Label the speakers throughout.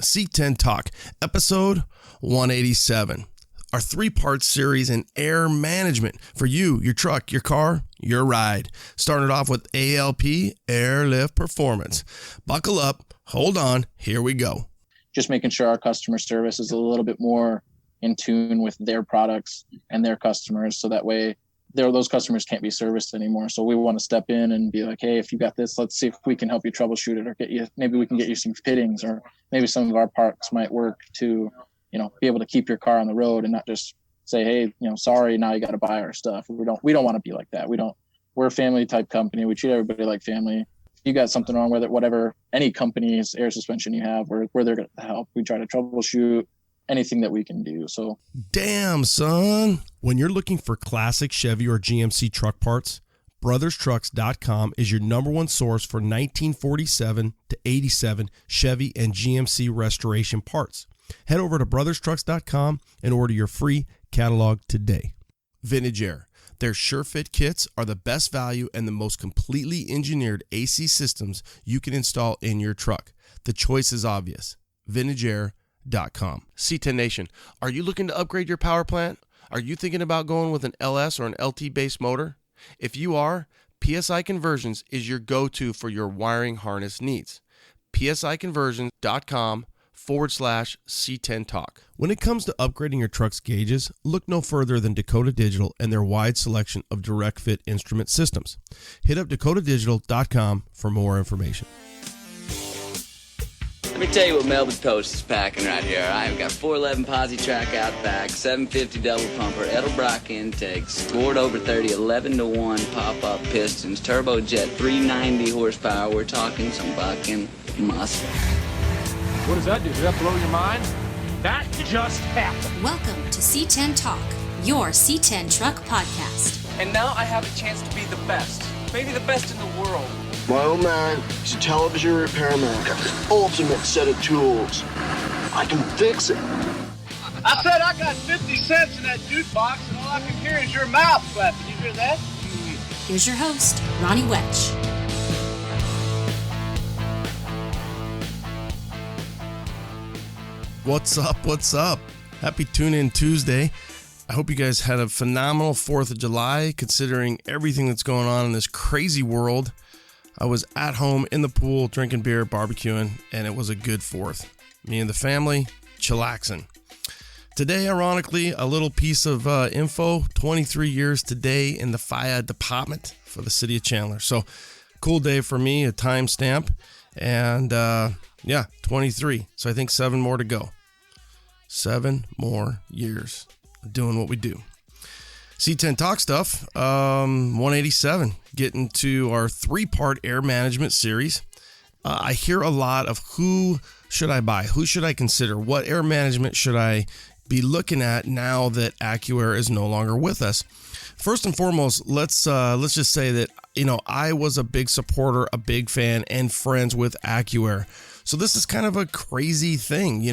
Speaker 1: C10 Talk, episode 187. Our three-part series in air management for you, your truck, your car, your ride. Started off with ALP, Airlift Performance. Buckle up, hold on, here we go.
Speaker 2: Just making sure our customer service is a little bit more in tune with their products and their customers, so that way those customers can't be serviced anymore. So we want to step in and be like, hey, if you got this, let's see if we can help you troubleshoot it, or maybe we can get you some fittings, or maybe some of our parts might work to, be able to keep your car on the road and not just say, hey, sorry, now you got to buy our stuff. We don't want to be like that. We're a family type company. We treat everybody like family. If you got something wrong with it, whatever, any company's air suspension you have, we're there to help. We try to troubleshoot anything that we can do. So
Speaker 1: damn, son. When you're looking for classic Chevy or GMC truck parts, brotherstrucks.com is your number one source for 1947 to 87 Chevy and GMC restoration parts. Head over to brotherstrucks.com and order your free catalog today. Vintage Air. Their SureFit kits are the best value and the most completely engineered AC systems you can install in your truck. The choice is obvious. VintageAir.com. C10 Nation, are you looking to upgrade your power plant? Are you thinking about going with an LS or an LT based motor? If you are, PSI Conversions is your go-to for your wiring harness needs. PSIconversions.com/C10 Talk. When it comes to upgrading your truck's gauges, look no further than Dakota Digital and their wide selection of direct fit instrument systems. Hit up dakotadigital.com for more information.
Speaker 3: Let me tell you what Melvin Toast is packing right here. I've got 411 posi track out back, 750 double pumper, Edelbrock intakes, scored over 30, 11-1 pop-up pistons, turbojet, 390 horsepower. We're talking some fucking muscle.
Speaker 4: What does that do? Does that blow your mind? That just happened.
Speaker 5: Welcome to C10 Talk, your C10 truck podcast.
Speaker 4: And now I have a chance to be the best, maybe the best in the world.
Speaker 6: My old man is a television repairman. Got the ultimate set of tools. I can fix it.
Speaker 7: I said I got 50 cents in that jukebox, and all I can hear is your mouth flapping. You hear that?
Speaker 5: Here's your host, Ronnie Welch.
Speaker 1: What's up? What's up? Happy Tune-In Tuesday. I hope you guys had a phenomenal 4th of July, considering everything that's going on in this crazy world. I was at home in the pool, drinking beer, barbecuing, and it was a good 4th. Me and the family, chillaxing. Today, ironically, a little piece of info, 23 years today in the fire department for the city of Chandler. So, cool day for me, a timestamp, and 23. So I think 7 more to go. 7 more years of doing what we do. C10 Talk stuff, 187, getting to our 3-part air management series. I hear a lot of who should I buy? Who should I consider? What air management should I be looking at now that AccuAir is no longer with us? First and foremost, let's just say that, I was a big supporter, a big fan, and friends with AccuAir. So this is kind of a crazy thing,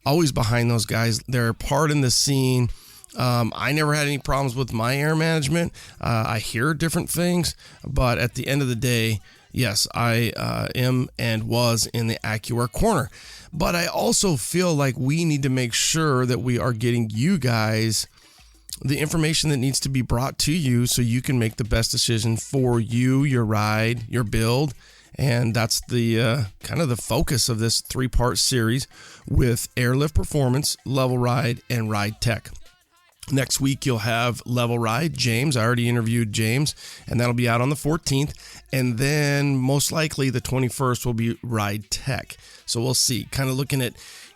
Speaker 1: always behind those guys. They're part in the scene. I never had any problems with my air management. I hear different things, but at the end of the day, yes, I am and was in the AccuAir corner. But I also feel like we need to make sure that we are getting you guys the information that needs to be brought to you so you can make the best decision for you, your ride, your build. And that's the kind of the focus of this 3-part series with Airlift Performance, Level Ride, and Ride Tech. Next week, you'll have Level Ride, James. I already interviewed James, and that'll be out on the 14th. And then most likely the 21st will be Ride Tech. So we'll see. Kind of looking at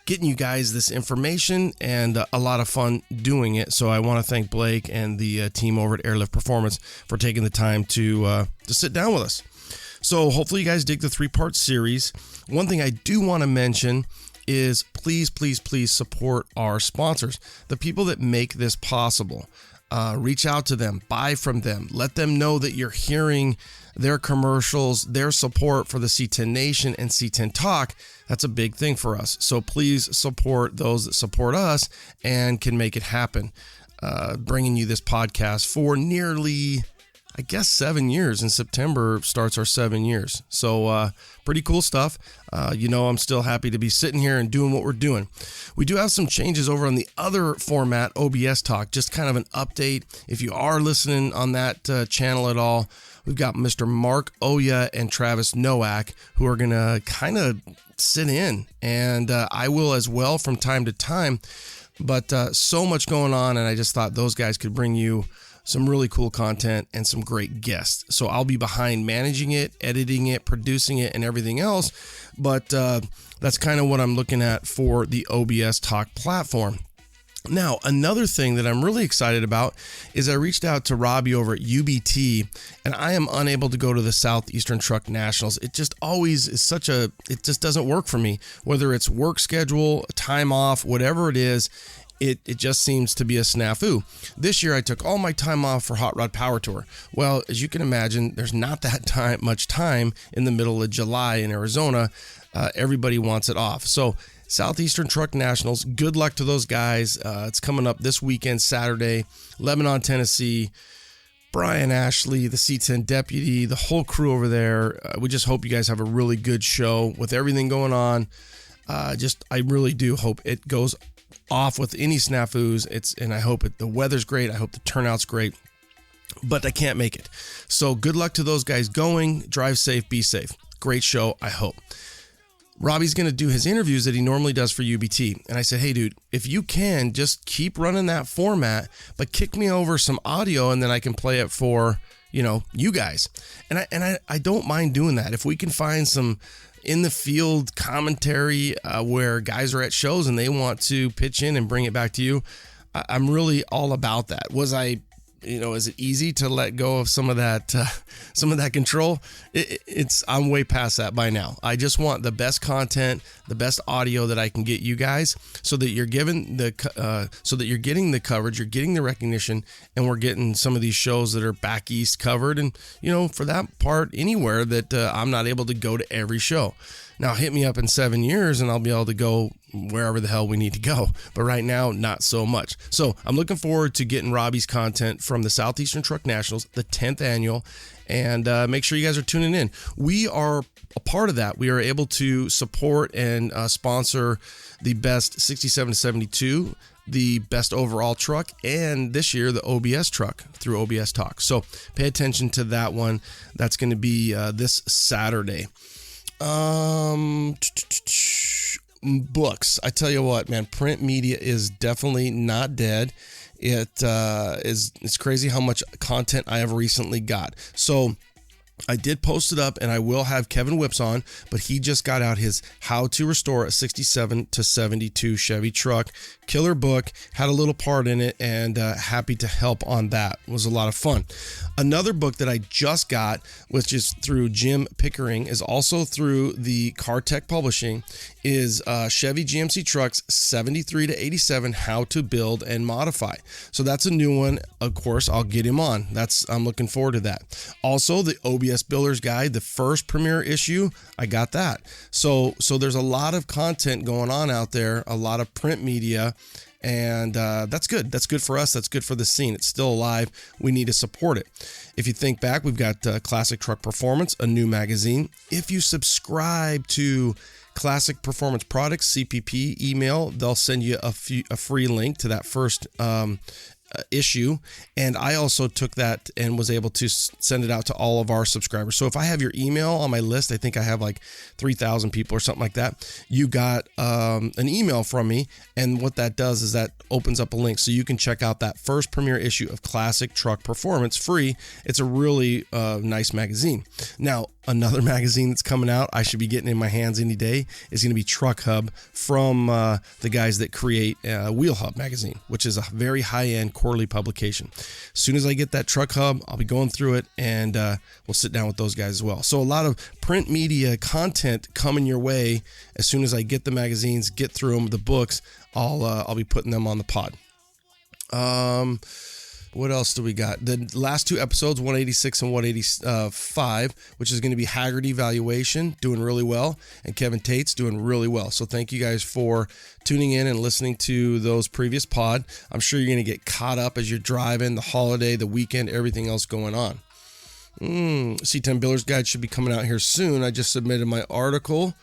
Speaker 1: getting you guys this information and a lot of fun doing it. So I want to thank Blake and the team over at Airlift Performance for taking the time to sit down with us. So hopefully you guys dig the 3-part series. One thing I do want to mention is please support our sponsors, the people that make this possible. Reach out to them, buy from them, let them know that you're hearing their commercials, their support for the C10 Nation and C10 Talk. That's a big thing for us. So please support those that support us and can make it happen. Bringing you this podcast for nearly I guess 7 years. In September starts our 7 years. So pretty cool stuff. I'm still happy to be sitting here and doing what we're doing. We do have some changes over on the other format, OBS Talk, just kind of an update. If you are listening on that channel at all, we've got Mr. Mark Oya and Travis Nowak who are going to kind of sit in, and I will as well from time to time. But so much going on, and I just thought those guys could bring you some really cool content and some great guests. So I'll be behind managing it, editing it, producing it, and everything else. But that's kind of what I'm looking at for the OBS Talk platform. Now, another thing that I'm really excited about is I reached out to Robbie over at UBT, and I am unable to go to the Southeastern Truck Nationals. It just always is it just doesn't work for me. Whether it's work schedule, time off, whatever it is, it just seems to be a snafu. This year, I took all my time off for Hot Rod Power Tour. Well, as you can imagine, there's not that much time in the middle of July in Arizona. Everybody wants it off. So Southeastern Truck Nationals, good luck to those guys. It's coming up this weekend, Saturday, Lebanon, Tennessee. Brian Ashley, the C10 deputy, the whole crew over there. We just hope you guys have a really good show with everything going on. I really do hope it goes off with any snafus. And I hope the weather's great. I hope the turnout's great. But I can't make it. So good luck to those guys going. Drive safe, be safe. Great show, I hope. Robbie's going to do his interviews that he normally does for UBT. And I said, hey, dude, if you can, just keep running that format, but kick me over some audio and then I can play it for, you guys. And I don't mind doing that. If we can find some in the field commentary where guys are at shows and they want to pitch in and bring it back to you, I'm really all about that. Is it easy to let go of some of that control? I'm way past that by now. I just want the best content, the best audio that I can get you guys, so that you're getting the coverage, you're getting the recognition, and we're getting some of these shows that are back east covered, and for that part anywhere that I'm not able to go to every show. Now hit me up in 7 years and I'll be able to go wherever the hell we need to go. But right now, not so much. So I'm looking forward to getting Robbie's content from the Southeastern Truck Nationals, the 10th annual, and make sure you guys are tuning in. We are a part of that. We are able to support and sponsor the best 67 to 72, the best overall truck, and this year the OBS truck through OBS Talk. So pay attention to that one. That's going to be this Saturday. Books. I tell you what, man, print media is definitely not dead. It's crazy how much content I have recently got. So I did post it up, and I will have Kevin Whips on, but he just got out his How to Restore a 67 to 72 Chevy truck. Killer book, had a little part in it, and happy to help on that. It was a lot of fun. Another book that I just got, which is through Jim Pickering, is also through the Car Tech Publishing, is Chevy GMC Trucks 73 to 87, How to Build and Modify. So that's a new one. Of course, I'll get him on. I'm looking forward to that. Also, the OBS Builder's Guide, the first premiere issue, I got that. So there's a lot of content going on out there, a lot of print media, and that's good. That's good for us. That's good for the scene. It's still alive. We need to support it. If you think back, we've got Classic Truck Performance, a new magazine. If you subscribe to Classic Performance Products, CPP email, they'll send you a free link to that first issue, and I also took that and was able to send it out to all of our subscribers. So if I have your email on my list, I think I have like 3,000 people or something like that, you got an email from me, and what that does is that opens up a link so you can check out that first premiere issue of Classic Truck Performance free. It's a really nice magazine. Now, another magazine that's coming out, I should be getting in my hands any day, is going to be Truck Hub from the guys that create Wheel Hub magazine, which is a very high-end quarterly publication. As soon as I get that Truck Hub, I'll be going through it, and we'll sit down with those guys as well. So a lot of print media content coming your way. As soon as I get the magazines, get through them, the books, I'll be putting them on the pod. What else do we got? The last two episodes, 186 and 185, which is going to be Haggard Evaluation, doing really well, and Kevin Tate's doing really well. So thank you guys for tuning in and listening to those previous pod. I'm sure you're going to get caught up as you're driving, the holiday, the weekend, everything else going on. C10 Builder's Guide should be coming out here soon. I just submitted my article.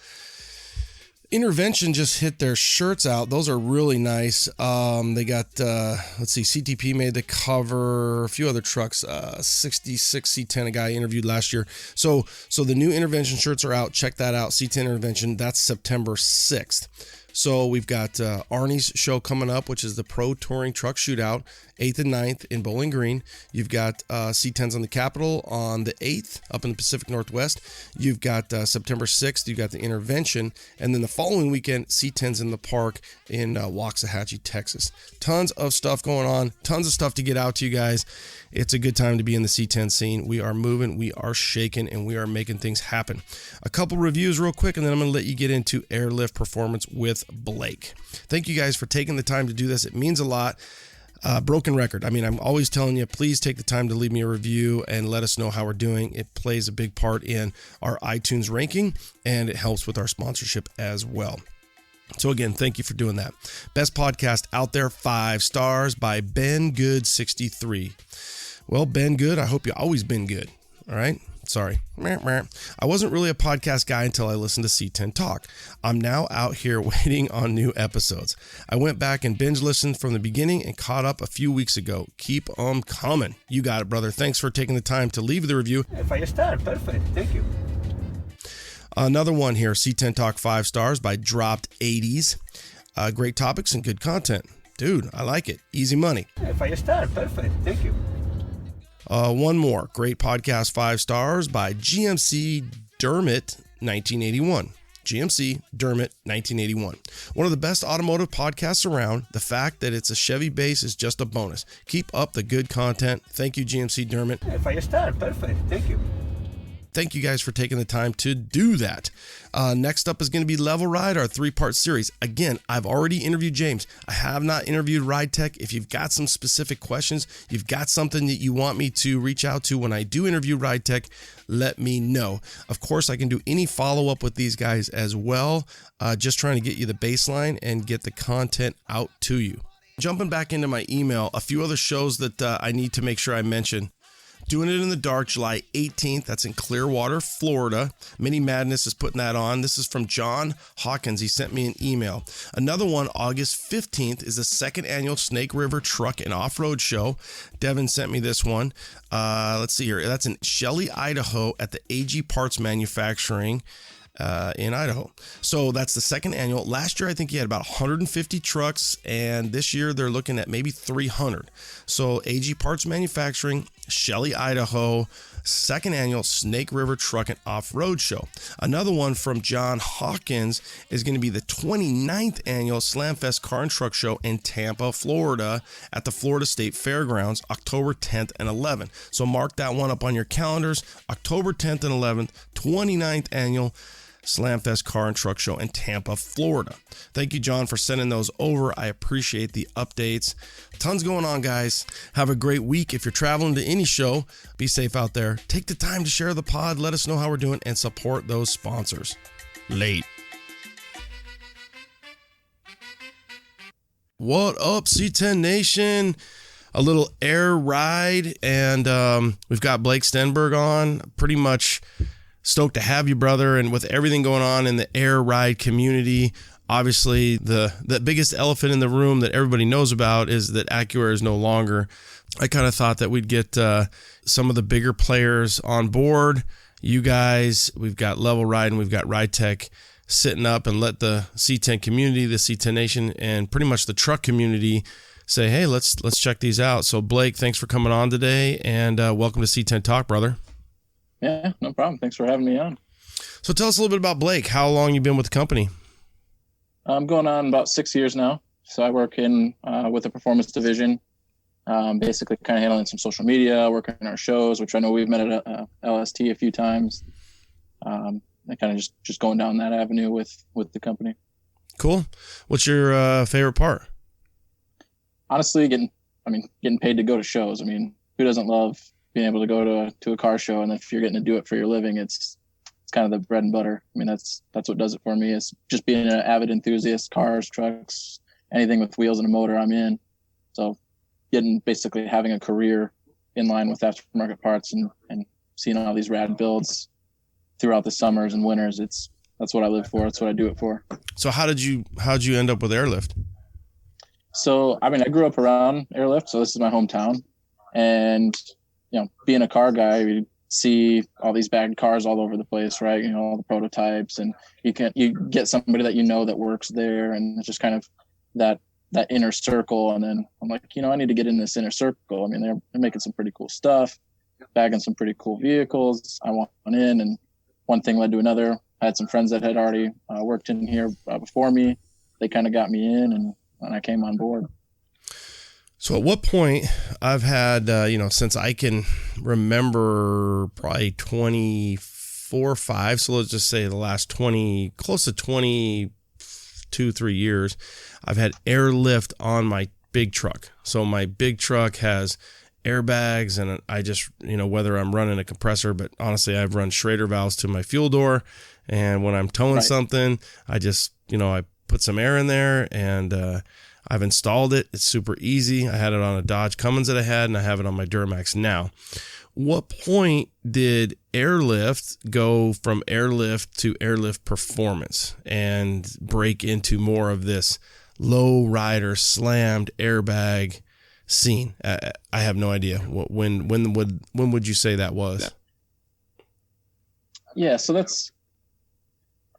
Speaker 1: Intervention just hit their shirts out. Those are really nice. They got, CTP made the cover, a few other trucks, 66 C10, a guy interviewed last year. So the new Intervention shirts are out. Check that out. C10 Intervention, that's September 6th. So we've got Arnie's show coming up, which is the Pro Touring Truck Shootout, 8th and 9th in Bowling Green. You've got C10s on the Capitol on the 8th up in the Pacific Northwest. You've got September 6th, you've got the Intervention. And then the following weekend, C10s in the park in Waxahachie, Texas. Tons of stuff going on, tons of stuff to get out to you guys. It's a good time to be in the C10 scene. We are moving, we are shaking, and we are making things happen. A couple reviews real quick, and then I'm going to let you get into Airlift Performance with Blake. Thank you guys for taking the time to do this. It means a lot. Broken record. I mean, I'm always telling you, please take the time to leave me a review and let us know how we're doing. It plays a big part in our iTunes ranking, and it helps with our sponsorship as well. So again, thank you for doing that. Best podcast out there, 5 stars by Ben Good 63. Well, Ben Good, I hope you always been good. All right. Sorry. I wasn't really a podcast guy until I listened to C10 Talk. I'm now out here waiting on new episodes. I went back and binge listened from the beginning and caught up a few weeks ago. Keep 'em coming. You got it, brother. Thanks for taking the time to leave the review.
Speaker 8: 5 star, perfect. Thank you.
Speaker 1: Another one here, C10 Talk 5 stars by Dropped 80s. Great topics and good content. Dude, I like it. Easy money.
Speaker 8: 5 star, perfect. Thank you.
Speaker 1: One more. Great podcast, 5 stars by GMC Dermot 1981. GMC Dermot 1981. One of the best automotive podcasts around. The fact that it's a Chevy base is just a bonus. Keep up the good content. Thank you, GMC Dermot.
Speaker 8: 5 star, perfect. Thank you.
Speaker 1: Thank you guys for taking the time to do that. Next up is going to be Level Ride, our 3-part series. Again, I've already interviewed James. I have not interviewed Ride Tech. If you've got some specific questions, you've got something that you want me to reach out to when I do interview Ride Tech, let me know. Of course, I can do any follow-up with these guys as well. Just trying to get you the baseline and get the content out to you. Jumping back into my email, a few other shows that I need to make sure I mention. Doing It in the Dark, July 18th. That's in Clearwater, Florida. Mini Madness is putting that on. This is from John Hawkins. He sent me an email. Another one, August 15th, is the 2nd annual Snake River Truck and Off-Road Show. Devin sent me this one. Let's see here. That's in Shelley, Idaho at the AG Parts Manufacturing in Idaho. So that's the 2nd annual. Last year, I think he had about 150 trucks, and this year they're looking at maybe 300. So AG Parts Manufacturing, Shelley, Idaho, 2nd annual Snake River Truck and Off-Road Show. Another one from John Hawkins is going to be the 29th annual Slamfest Car and Truck Show in Tampa, Florida at the Florida State Fairgrounds, October 10th and 11th. So mark that one up on your calendars, October 10th and 11th, 29th annual Slamfest Car and Truck Show in Tampa, Florida. Thank you, John, for sending those over. I appreciate the updates. Tons going on, guys. Have a great week. If you're traveling to any show, be safe out there. Take the time to share the pod. Let us know how we're doing and support those sponsors. Late. What up, C10 Nation? A little air ride, and we've got Blake Stenberg on. Pretty much stoked to have you, brother. And with everything going on in the air ride community, obviously the biggest elephant in the room that everybody knows about is that AccuAir is no longer. I kind of thought that we'd get some of the bigger players on board. You guys, we've got Level Ride and we've got Ride Tech sitting up and let the C10 community, the C10 Nation, and pretty much the truck community say, hey, let's check these out. So Blake, thanks for coming on today, and welcome to C10 Talk, brother.
Speaker 2: Yeah, no problem. Thanks for having me on.
Speaker 1: So tell us a little bit about Blake. How long you been with the company?
Speaker 2: I'm going on about 6 years now. So I work in with the performance division, basically kind of handling some social media, working on our shows, which I know we've met at LST a few times. And kind of just going down that avenue with the company.
Speaker 1: Cool. What's your favorite part?
Speaker 2: Honestly, getting paid to go to shows. I mean, who doesn't love being able to go to a car show? And if you're getting to do it for your living, it's kind of the bread and butter. I mean, that's what does it for me, is just being an avid enthusiast, cars, trucks, anything with wheels and a motor, I'm in. So basically having a career in line with aftermarket parts and seeing all these rad builds throughout the summers and winters. That's what I live for. That's what I do it for.
Speaker 1: So how'd you end up with Airlift?
Speaker 2: So, I mean, I grew up around Airlift, so this is my hometown. And, being a car guy, you see all these bagged cars all over the place, right? All the prototypes, and you get somebody that works there, and it's just kind of that inner circle. And then I'm like, I need to get in this inner circle. I mean, they're making some pretty cool stuff, bagging some pretty cool vehicles. I want in, and one thing led to another. I had some friends that had already worked in here before me. They kind of got me in, and I came on board.
Speaker 1: So at what point, I've had, since I can remember, probably 24, 5. So let's just say the last close to 22, 3 years, I've had Airlift on my big truck. So my big truck has airbags, and I just, whether I'm running a compressor, but honestly, I've run Schrader valves to my fuel door. And when I'm towing something, I just, I put some air in there, and I've installed it. It's super easy. I had it on a Dodge Cummins that I had, and I have it on my Duramax now. What point did Airlift go from Airlift to Airlift Performance and break into more of this low rider slammed airbag scene? I have no idea. When would you say that was?
Speaker 2: Yeah, so that's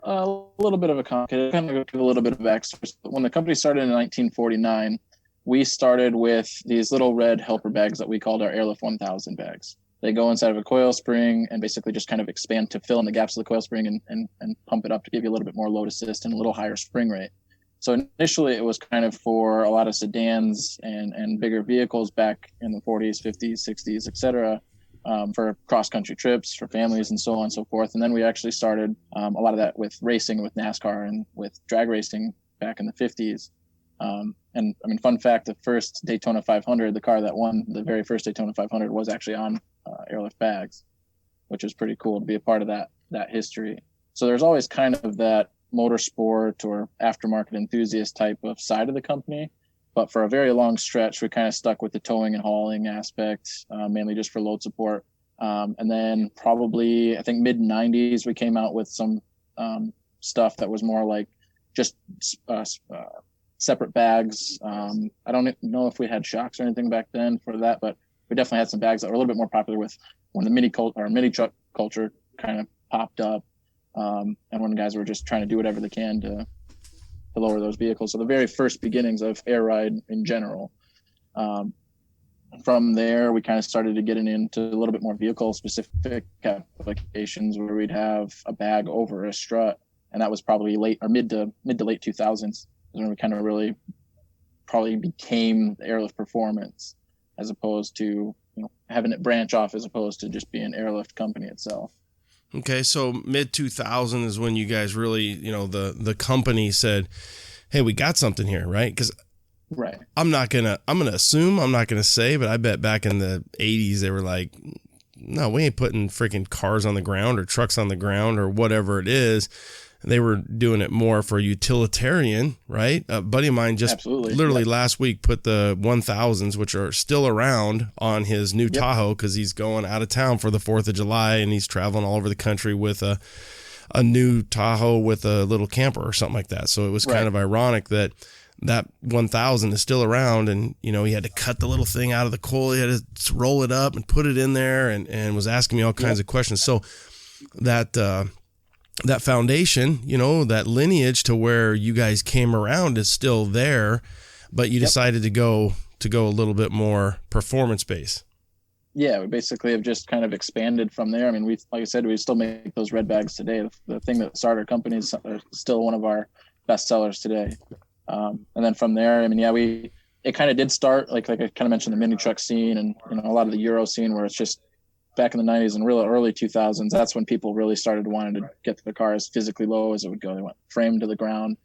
Speaker 2: a little bit of a complicated, kind of give a little bit of backstory. When the company started in 1949, we started with these little red helper bags that we called our Airlift 1000 bags. They go inside of a coil spring and basically just kind of expand to fill in the gaps of the coil spring and pump it up to give you a little bit more load assist and a little higher spring rate. So initially it was kind of for a lot of sedans and bigger vehicles back in the 40s, 50s, 60s, et cetera. For cross-country trips, for families, and so on and so forth. And then we actually started a lot of that with racing, with NASCAR and with drag racing back in the 50s. And I mean, fun fact, the first Daytona 500, the car that won the very first Daytona 500 was actually on Airlift bags, which is pretty cool to be a part of that history. So there's always kind of that motorsport or aftermarket enthusiast type of side of the company. But for a very long stretch, we kind of stuck with the towing and hauling aspect, mainly just for load support. And then probably, I think mid-90s, we came out with some stuff that was more like just separate bags. I don't know if we had shocks or anything back then for that, but we definitely had some bags that were a little bit more popular with when the mini truck culture kind of popped up, and when guys were just trying to do whatever they can to lower those vehicles. So the very first beginnings of air ride in general. From there, we kind of started to get into a little bit more vehicle specific applications where we'd have a bag over a strut. And that was probably mid to late 2000s when we kind of really probably became the Airlift Performance, as opposed to having it branch off as opposed to just being Airlift company itself.
Speaker 1: Okay, so mid 2000 is when you guys really, the company said, "Hey, we got something here," right? Because I'm gonna assume, I'm not gonna say, but I bet back in the 80s they were like, "No, we ain't putting freaking cars on the ground or trucks on the ground or whatever it is." They were doing it more for utilitarian, right? A buddy of mine just literally last week put the 1000s, which are still around, on his new Tahoe because he's going out of town for the 4th of July and he's traveling all over the country with a new Tahoe with a little camper or something like that. So it was kind of ironic that 1000 is still around, and he had to cut the little thing out of the coil, he had to roll it up and put it in there, and was asking me all kinds of questions. So that foundation, that lineage to where you guys came around is still there, but you decided to go a little bit more performance based.
Speaker 2: Yeah, we basically have just kind of expanded from there. I mean, like I said, we still make those red bags today. The thing that started our company is still one of our best sellers today. And then from there, I mean, it kind of did start like I kind of mentioned, the mini truck scene and a lot of the Euro scene, where it's just back in the 90s and really early 2000s. That's when people really started wanting to get the car as physically low as it would go. They went frame to the ground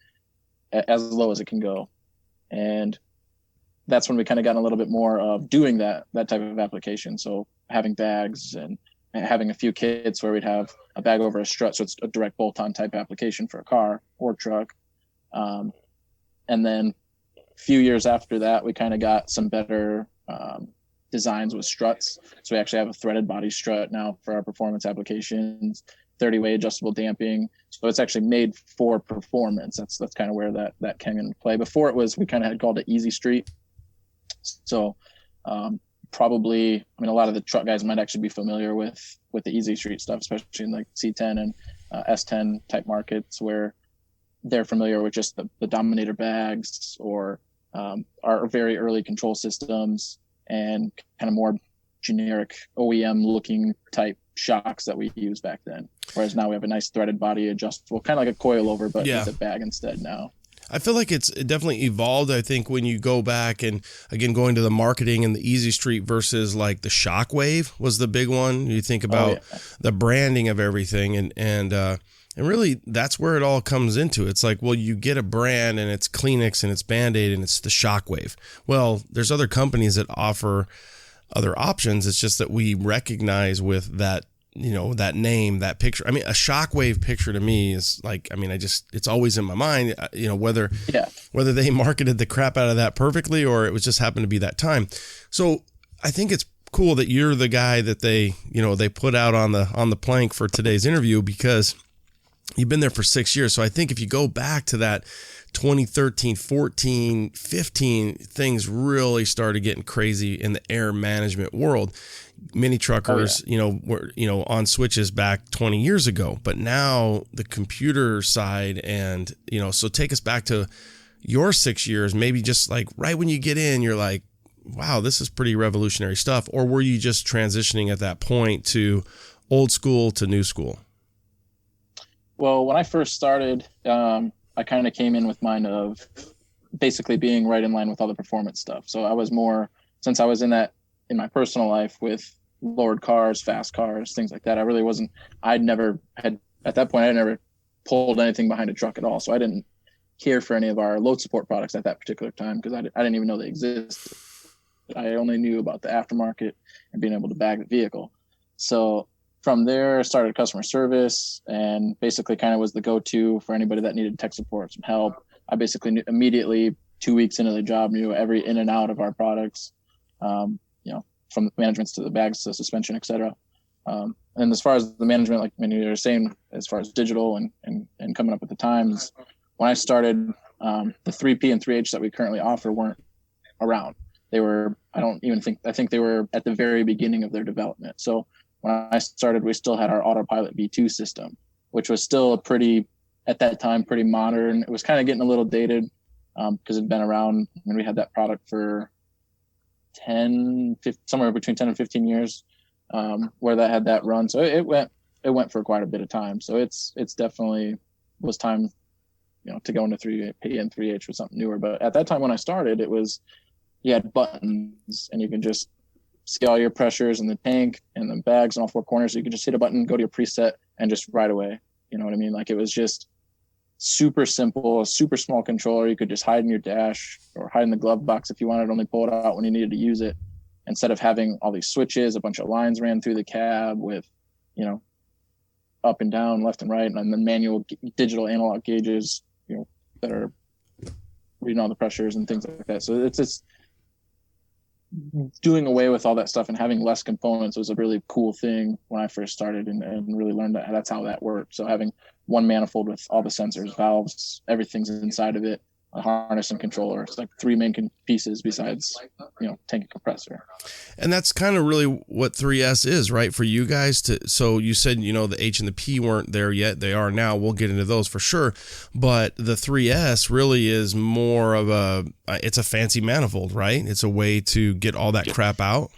Speaker 2: as low as it can go, and that's when we kind of got a little bit more of doing that type of application. So having bags and having a few kits where we'd have a bag over a strut, so it's a direct bolt-on type application for a car or truck. And then a few years after that, we kind of got some better designs with struts. So we actually have a threaded body strut now for our performance applications, 30-way adjustable damping. So it's actually made for performance. That's kind of where that came into play. Before we kind of had called it Easy Street. So probably, I mean, a lot of the truck guys might actually be familiar with the Easy Street stuff, especially in like C10 and S10 type markets, where they're familiar with just the Dominator bags or our very early control systems and kind of more generic OEM looking type shocks that we used back then. Whereas now we have a nice threaded body adjustable, kind of like a coilover, but with a bag instead now.
Speaker 1: I feel like it definitely evolved. I think when you go back and again, going to the marketing and the Easy Street versus like the Shockwave was the big one. You think about the branding of everything and really that's where it all comes into. It's like, well, you get a brand and it's Kleenex and it's Band-Aid and it's the Shockwave. Well, there's other companies that offer other options. It's just that we recognize with that, you know, that name, that picture. I mean, a Shockwave picture to me is like, I mean, it's always in my mind, you know, whether they marketed the crap out of that perfectly or it was just happened to be that time. So I think it's cool that you're the guy that they put out on the plank for today's interview, because you've been there for 6 years. So I think if you go back to that 2013, 14, 15, things really started getting crazy in the air management world. Mini truckers, were, on switches back 20 years ago, but now the computer side and, so take us back to your 6 years, maybe just like right when you get in, you're like, wow, this is pretty revolutionary stuff. Or were you just transitioning at that point to old school to new school?
Speaker 2: Well, when I first started, I kind of came in with mind of basically being right in line with all the performance stuff. So I was more, since I was in my personal life with lowered cars, fast cars, things like that, I never pulled anything behind a truck at all. So I didn't care for any of our load support products at that particular time because I didn't even know they existed. I only knew about the aftermarket and being able to bag the vehicle. So from there, I started customer service and basically kind of was the go-to for anybody that needed tech support, some help. I basically knew immediately 2 weeks into the job, knew every in and out of our products, from the managements to the bags to suspension, et cetera. And as far as the management, like many you were saying, as far as digital and coming up with the times, when I started, the 3P and 3H that we currently offer weren't around. They were, I think they were at the very beginning of their development. So when I started, we still had our Autopilot V2 system, which was still at that time, pretty modern. It was kind of getting a little dated because it'd been around. I mean, we had that product for somewhere between 10 and 15 years where that had that run. So it went for quite a bit of time. So it's definitely was time, to go into 3P and 3H with something newer. But at that time when I started, you had buttons and you can just see all your pressures in the tank and the bags and all four corners. So you could just hit a button, go to your preset and just right away. You know what I mean? Like it was just super simple, a super small controller. You could just hide in your dash or hide in the glove box if you wanted, only pull it out when you needed to use it, instead of having all these switches, a bunch of lines ran through the cab with, up and down, left and right, and then manual digital analog gauges, that are reading all the pressures and things like that. So it's doing away with all that stuff and having less components was a really cool thing when I first started and really learned that that's how that worked. So having one manifold with all the sensors, valves, everything's inside of it, a harness and controller. It's like three main pieces besides, tank and compressor.
Speaker 1: And that's kind of really what 3S is, right? For you guys so you said, the H and the P weren't there yet. They are now. We'll get into those for sure. But the 3S really is more of it's a fancy manifold, right? It's a way to get all that crap out.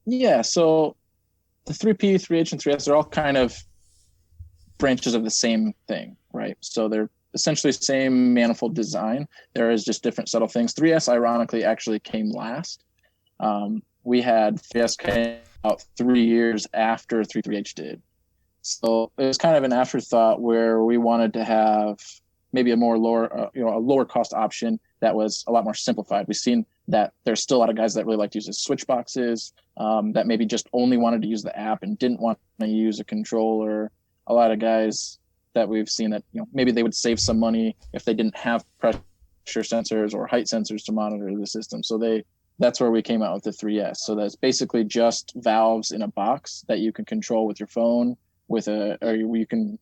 Speaker 2: Yeah. So the 3P, 3H, and 3S are all kind of branches of the same thing, right? So they're essentially same manifold design. There is just different subtle things. 3S ironically actually came last. We had 3S came out 3 years after 33H did. So it was kind of an afterthought where we wanted to have maybe a lower cost option that was a lot more simplified. We've seen that there's still a lot of guys that really like to use the switch boxes, that maybe just only wanted to use the app and didn't want to use a controller. A lot of guys that we've seen that, maybe they would save some money if they didn't have pressure sensors or height sensors to monitor the system. So they that's where we came out with the 3S. So that's basically just valves in a box that you can control with your phone or you can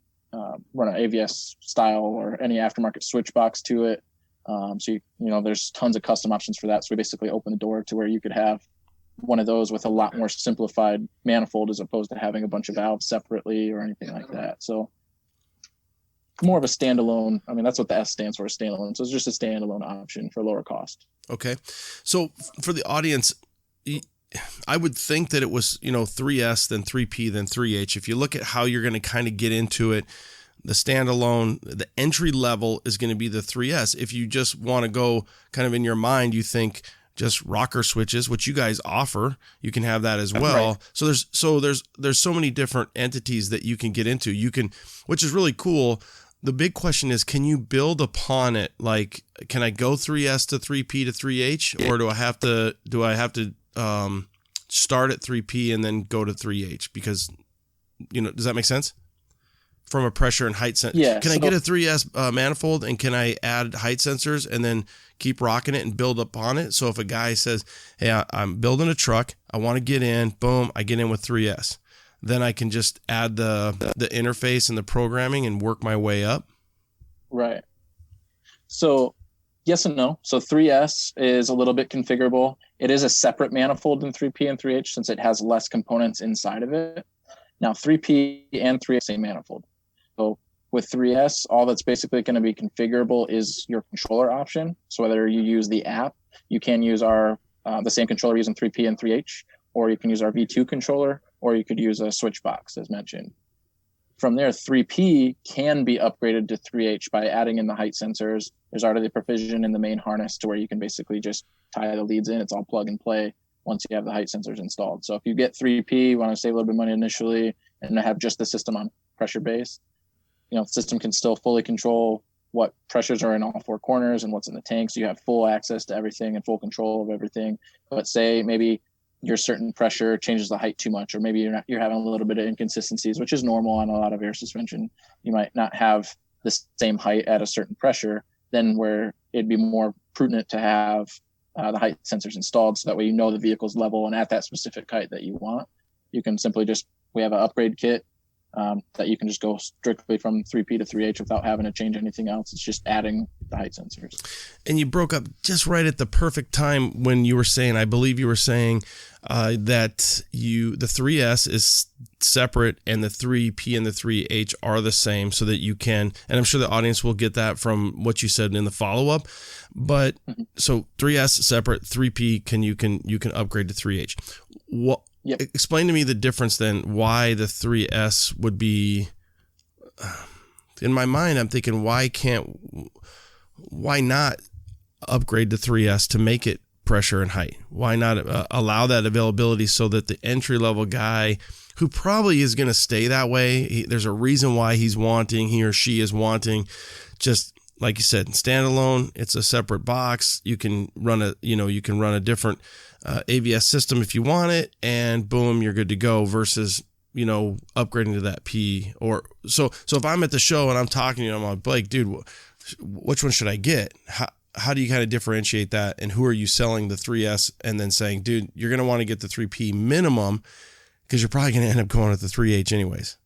Speaker 2: run an AVS style or any aftermarket switch box to it. So there's tons of custom options for that. So we basically open the door to where you could have one of those with a lot more simplified manifold as opposed to having a bunch of valves separately or anything like that. So more of a standalone. I mean, that's what the S stands for, standalone. So it's just a standalone option for lower cost.
Speaker 1: Okay. So for the audience, I would think that it was, 3S, then 3P, then 3H. If you look at how you're going to kind of get into it, the standalone, the entry level is going to be the 3S. If you just want to go kind of in your mind, you think just rocker switches, which you guys offer, you can have that as well. Right. So there's so many different entities that you can get into. Which is really cool. The big question is, can you build upon it? Like, can I go 3S to 3P to 3H, or do I have to start at 3P and then go to 3H? Because, does that make sense? From a pressure and height sensor.
Speaker 2: Yeah.
Speaker 1: Can I get a 3S manifold, and can I add height sensors and then keep rocking it and build upon it? So if a guy says, hey, I'm building a truck, I want to get in, boom, I get in with 3S. Then I can just add the interface and the programming and work my way up.
Speaker 2: Right. So yes and no. So 3S is a little bit configurable. It is a separate manifold than 3P and 3H since it has less components inside of it. Now 3P and 3H same manifold. So with 3S, all that's basically going to be configurable is your controller option. So whether you use the app, you can use the same controller using 3P and 3H, or you can use our V2 controller, or you could use a switch box as mentioned. From there, 3P can be upgraded to 3H by adding in the height sensors. There's already the provision in the main harness to where you can basically just tie the leads in. It's all plug and play once you have the height sensors installed. So if you get 3P, you want to save a little bit of money initially and have just the system on pressure base, the system can still fully control what pressures are in all four corners and what's in the tank. So you have full access to everything and full control of everything. But say maybe your certain pressure changes the height too much, or maybe you're having a little bit of inconsistencies, which is normal on a lot of air suspension. You might not have the same height at a certain pressure, then where it'd be more prudent to have the height sensors installed, so that way the vehicle's level and at that specific height that you want. You can simply we have an upgrade kit that you can just go strictly from 3P to 3H without having to change anything else. It's just adding the height sensors.
Speaker 1: And you broke up just right at the perfect time when you were saying, I believe you were saying that the 3S is separate and the 3P and the 3H are the same, so that you can, and I'm sure the audience will get that from what you said in the follow-up, but so 3S separate, 3P you can upgrade to 3H. What? Yep. Explain to me the difference then, why the 3S would be, in my mind, I'm thinking, why not upgrade to 3S to make it pressure and height? Why not allow that availability so that the entry-level guy, who probably is going to stay that way, there's a reason why he or she is wanting, just like you said, standalone, it's a separate box. You can run a different AVS system if you want it, and boom, you're good to go, versus upgrading to that P. Or so if I'm at the show and I'm talking to you, I'm like, Blake, dude, which one should I get? How do you kind of differentiate that, and who are you selling the 3S and then saying, dude, you're going to want to get the 3P minimum because you're probably going to end up going with the 3H anyways?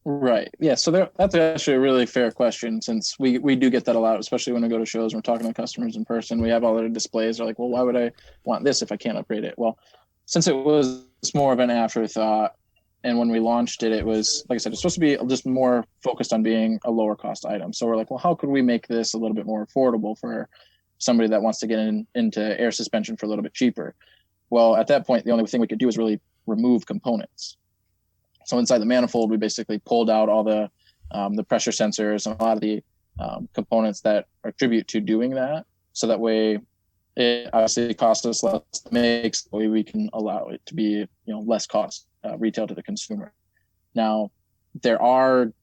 Speaker 2: Right. Yeah. So that's actually a really fair question, since we do get that a lot, especially when we go to shows and we're talking to customers in person. We have all their displays. They're like, well, why would I want this if I can't upgrade it? Well, since it was more of an afterthought, and when we launched it, it was, like I said, it's supposed to be just more focused on being a lower cost item. So we're like, well, how could we make this a little bit more affordable for somebody that wants to get into air suspension for a little bit cheaper? Well, at that point, the only thing we could do is really remove components. So inside the manifold, we basically pulled out all the pressure sensors and a lot of the components that attribute to doing that. So that way, it obviously costs us less to make, so we can allow it to be less cost retail to the consumer. Now, there are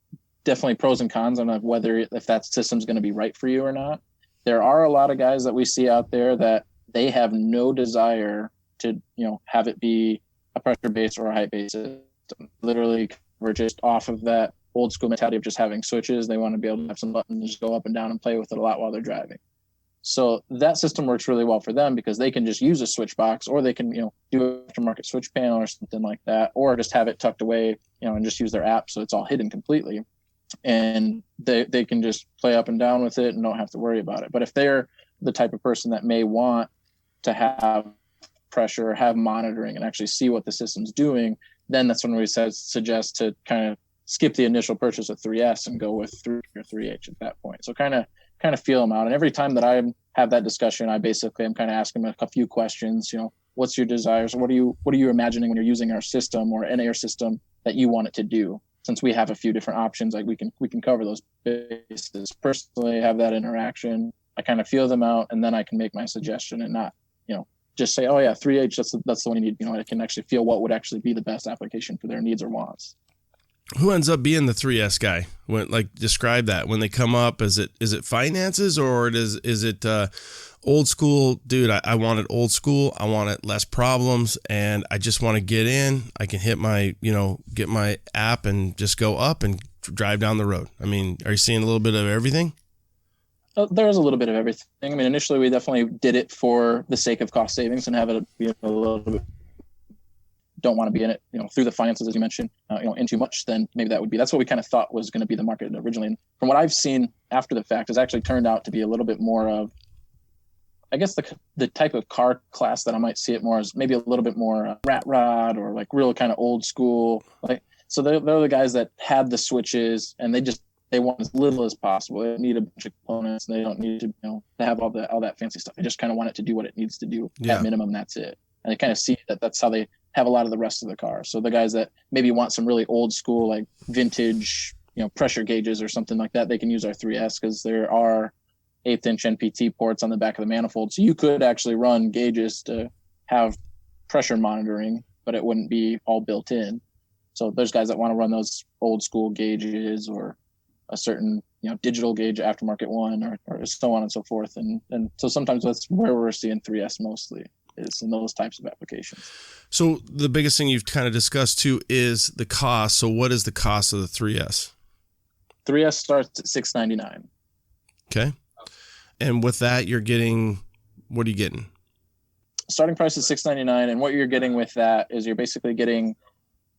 Speaker 2: definitely pros and cons on if that system's going to be right for you or not. There are a lot of guys that we see out there that they have no desire to have it be a pressure base or a height base system. Literally, we're just off of that old school mentality of just having switches. They want to be able to have some buttons, just go up and down and play with it a lot while they're driving. So that system works really well for them because they can just use a switch box, or they can, do aftermarket switch panel or something like that, or just have it tucked away, and just use their app so it's all hidden completely. And they can just play up and down with it and don't have to worry about it. But if they're the type of person that may want to have pressure, have monitoring, and actually see what the system's doing, then that's when we suggest to kind of skip the initial purchase of 3S and go with 3 or 3H at that point. So kind of feel them out. And every time that I have that discussion, I'm kind of asking them a few questions. What's your desires? What are you imagining when you're using our system or an air system that you want it to do? Since we have a few different options, like we can cover those bases. Personally, have that interaction. I kind of feel them out, and then I can make my suggestion and not, just say, oh yeah, 3H, that's the one you need. I can actually feel what would actually be the best application for their needs or wants.
Speaker 1: Who ends up being the 3S guy? Describe that. When they come up, is it finances, or is it old school? Dude, I want it old school. I want it less problems, and I just want to get in. I can hit my, get my app and just go up and drive down the road. I mean, are you seeing a little bit of everything?
Speaker 2: There's a little bit of everything. I mean, initially we definitely did it for the sake of cost savings and have it be a little bit. Don't want to be in it, through the finances, as you mentioned, in too much, then maybe that's what we kind of thought was going to be the market originally. And from what I've seen after the fact, has actually turned out to be a little bit more of, I guess, the type of car class that I might see it more as maybe a little bit more rat rod, or like real kind of old school. So they're the guys that had the switches, and they want as little as possible. They don't need a bunch of components. They don't need to, to have all that fancy stuff. They just kind of want it to do what it needs to do. Yeah. At minimum, that's it. And they kind of see that's how they have a lot of the rest of the car. So the guys that maybe want some really old school, like vintage, pressure gauges or something like that, they can use our 3S because there are 1/8 inch NPT ports on the back of the manifold. So you could actually run gauges to have pressure monitoring, but it wouldn't be all built in. So there's guys that want to run those old school gauges, or a certain, digital gauge aftermarket one, or so on and so forth. And so sometimes that's where we're seeing 3S mostly, is in those types of applications.
Speaker 1: So the biggest thing you've kind of discussed too is the cost. So what is the cost of the 3S?
Speaker 2: 3S starts at $699.
Speaker 1: Okay. And with that, what are you getting?
Speaker 2: Starting price is $699. And what you're getting with that is you're basically getting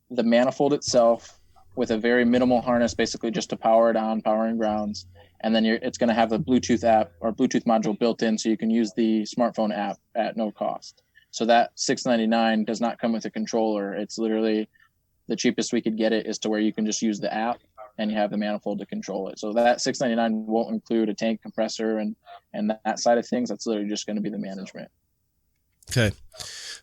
Speaker 2: the manifold itself with a very minimal harness, basically just to power it on, power and grounds. And then it's going to have a Bluetooth app or Bluetooth module built in, so you can use the smartphone app at no cost. So that $699 does not come with a controller. It's literally the cheapest we could get it is to where you can just use the app and you have the manifold to control it. So that $699 won't include a tank, compressor, and that side of things. That's literally just going to be the management.
Speaker 1: Okay.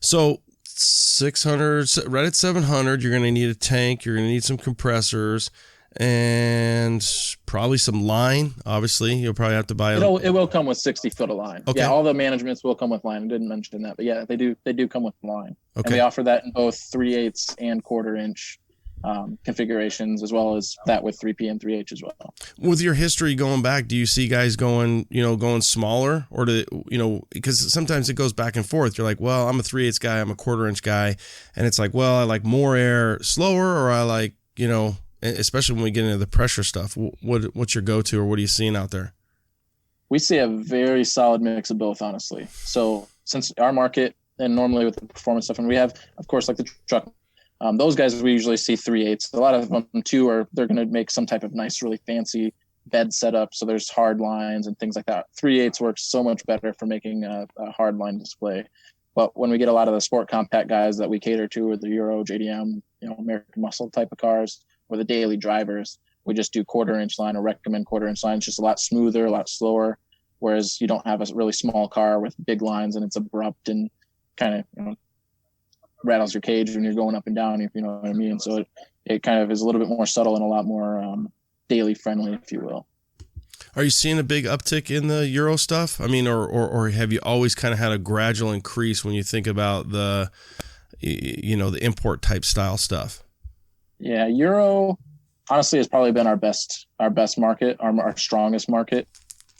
Speaker 1: So 600, right at 700, you're going to need a tank. You're going to need some compressors and probably some line. Obviously, you'll probably have to buy
Speaker 2: it will come with 60 foot of line.
Speaker 1: Okay.
Speaker 2: Yeah, all the managements will come with line. I didn't mention that, but yeah, they do come with line.
Speaker 1: Okay.
Speaker 2: And we offer that in both 3/8 and 1/4 inch configurations, as well as that with 3P and 3H as well.
Speaker 1: With your history going back, do you see guys going smaller, or because sometimes it goes back and forth. You're like, well, I'm a 3/8 guy, I'm a 1/4 inch guy. And it's like, well, I like more air slower, or I like, especially when we get into the pressure stuff, what's your go-to, or what are you seeing out there?
Speaker 2: We see a very solid mix of both, honestly. So since our market, and normally with the performance stuff, and we have, of course, like the truck, those guys, we usually see 3/8. A lot of them too they're going to make some type of nice, really fancy bed setup. So there's hard lines and things like that. 3/8 works so much better for making a hard line display. But when we get a lot of the sport compact guys that we cater to, or the Euro, JDM, American Muscle type of cars, or the daily drivers, we just do 1/4 inch line, or recommend 1/4 inch line. It's just a lot smoother, a lot slower. Whereas you don't have a really small car with big lines and it's abrupt and kind of, rattles your cage when you're going up and down, if you know what I mean. So it kind of is a little bit more subtle and a lot more daily friendly, if you will.
Speaker 1: Are you seeing a big uptick in the Euro stuff? I mean, or have you always kind of had a gradual increase when you think about the import type style stuff?
Speaker 2: Yeah, Euro honestly has probably been our best market, our strongest market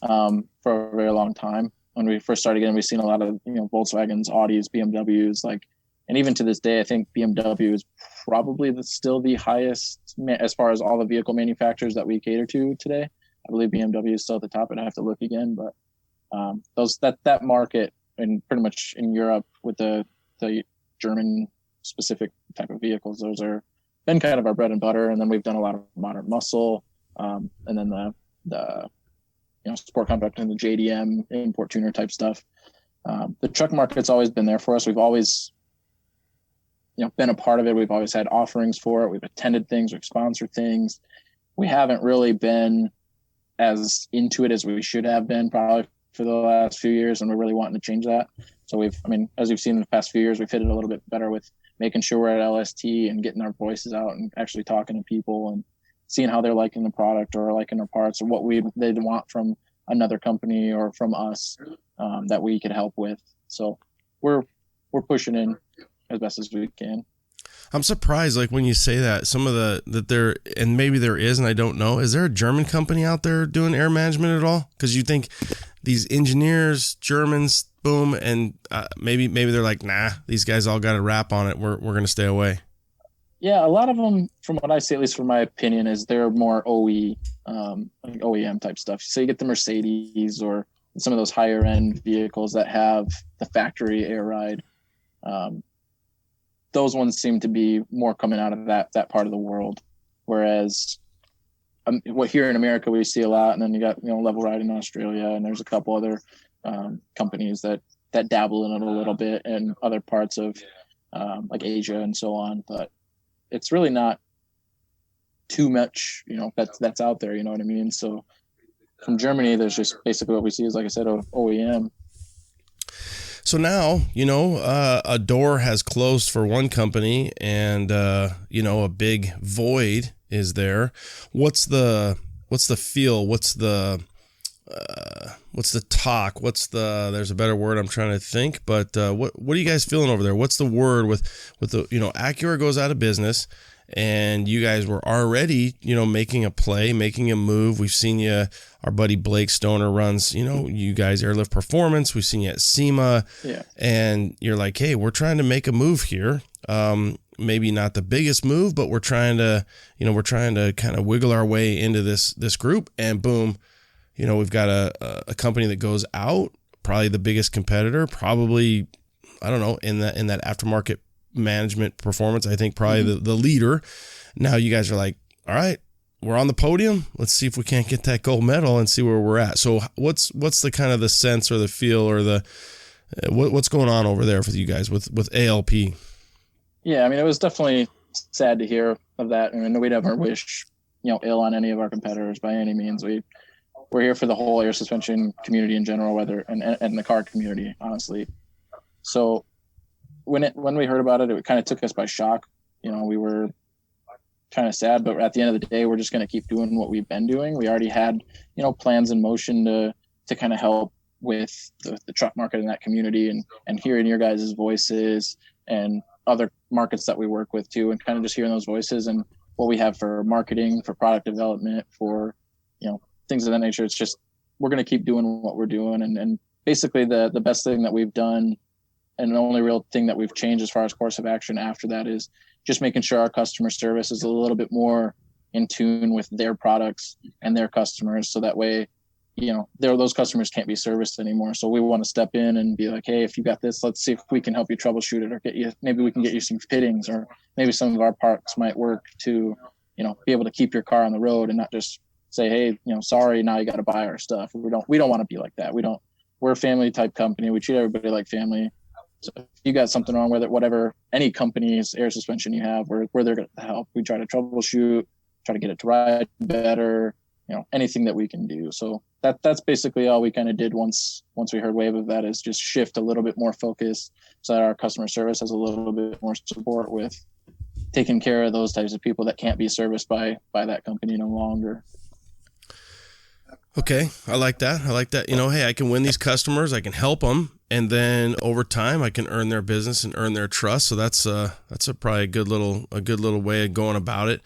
Speaker 2: for a very long time. When we first started getting, we've seen a lot of Volkswagens, Audis, BMWs, and even to this day, I think BMW is probably still the highest as far as all the vehicle manufacturers that we cater to today. I believe BMW is still at the top, and I have to look again, but That market, and pretty much in Europe with the German specific type of vehicles, those are been kind of our bread and butter. And then we've done a lot of modern muscle, and then the sport compact and the JDM import tuner type stuff. The truck market's always been there for us. We've always been a part of it. We've always had offerings for it. We've attended things, we've sponsored things. We haven't really been as into it as we should have been probably for the last few years, and we're really wanting to change that. So as you've seen in the past few years, we've hit it a little bit better with making sure we're at LST and getting our voices out and actually talking to people and seeing how they're liking the product or liking our parts or what they'd want from another company or from us that we could help with. So we're pushing in as best as we can.
Speaker 1: I'm surprised, like when you say that, some of that there, and maybe there is, and I don't know, is there a German company out there doing air management at all? Because you think these engineers, Germans, boom, and maybe they're like, nah, these guys all got a rap on it. We're going to stay away.
Speaker 2: Yeah, a lot of them, from what I see, at least from my opinion, is they're more like OEM type stuff. So you get the Mercedes or some of those higher end vehicles that have the factory air ride. Those ones seem to be more coming out of that part of the world. Whereas what here in America we see a lot, and then you got Level Ride in Australia, and there's a couple other companies that dabble in it a little bit, and other parts of like Asia and so on. But it's really not too much, that's out there. You know what I mean? So from Germany, there's just basically what we see is, like I said, OEM.
Speaker 1: So now, a door has closed for one company, and a big void is there. What's the feel? What's the talk? There's a better word I'm trying to think, but what are you guys feeling over there? What's the word with the, Acura goes out of business, and you guys were already, making a play, making a move. We've seen you, our buddy Blake Stoner runs, you guys Airlift Performance. We've seen you at SEMA, and you're like, hey, we're trying to make a move here. Maybe not the biggest move, but we're trying to kind of wiggle our way into this group, and boom, we've got a company that goes out, probably the biggest competitor, probably, I don't know, in that aftermarket management performance, I think probably the leader. Now you guys are like, all right, we're on the podium. Let's see if we can't get that gold medal and see where we're at. So what's the kind of the sense or the feel or the what's going on over there for you guys with ALP?
Speaker 2: Yeah, I mean, it was definitely sad to hear of that. I mean, we never wish ill on any of our competitors by any means. We're here for the whole air suspension community in general, whether and the car community, honestly. So when we heard about it, it kind of took us by shock. We were kind of sad, but at the end of the day, we're just going to keep doing what we've been doing. We already had, plans in motion to kind of help with the truck market in that community and hearing your guys' voices and other markets that we work with too, and kind of just hearing those voices and what we have for marketing, for product development, for, things of that nature. It's just, we're going to keep doing what we're doing. And basically the best thing that we've done, and the only real thing that we've changed as far as course of action after that, is just making sure our customer service is a little bit more in tune with their products and their customers. So that way, those customers can't be serviced anymore. So we want to step in and be like, hey, if you got this, let's see if we can help you troubleshoot it, or maybe we can get you some fittings, or maybe some of our parts might work to, be able to keep your car on the road and not just say, hey, sorry, now you got to buy our stuff. We don't want to be like that. We're a family type company. We treat everybody like family. So if you got something wrong with it, whatever, any company's air suspension you have, we're there to help. We try to troubleshoot, try to get it to ride better, anything that we can do. So that's basically all we kind of did once we heard wave of that, is just shift a little bit more focus so that our customer service has a little bit more support with taking care of those types of people that can't be serviced by that company no longer.
Speaker 1: Okay. I like that. Hey, I can win these customers. I can help them. And then over time I can earn their business and earn their trust. So that's probably a good little way of going about it.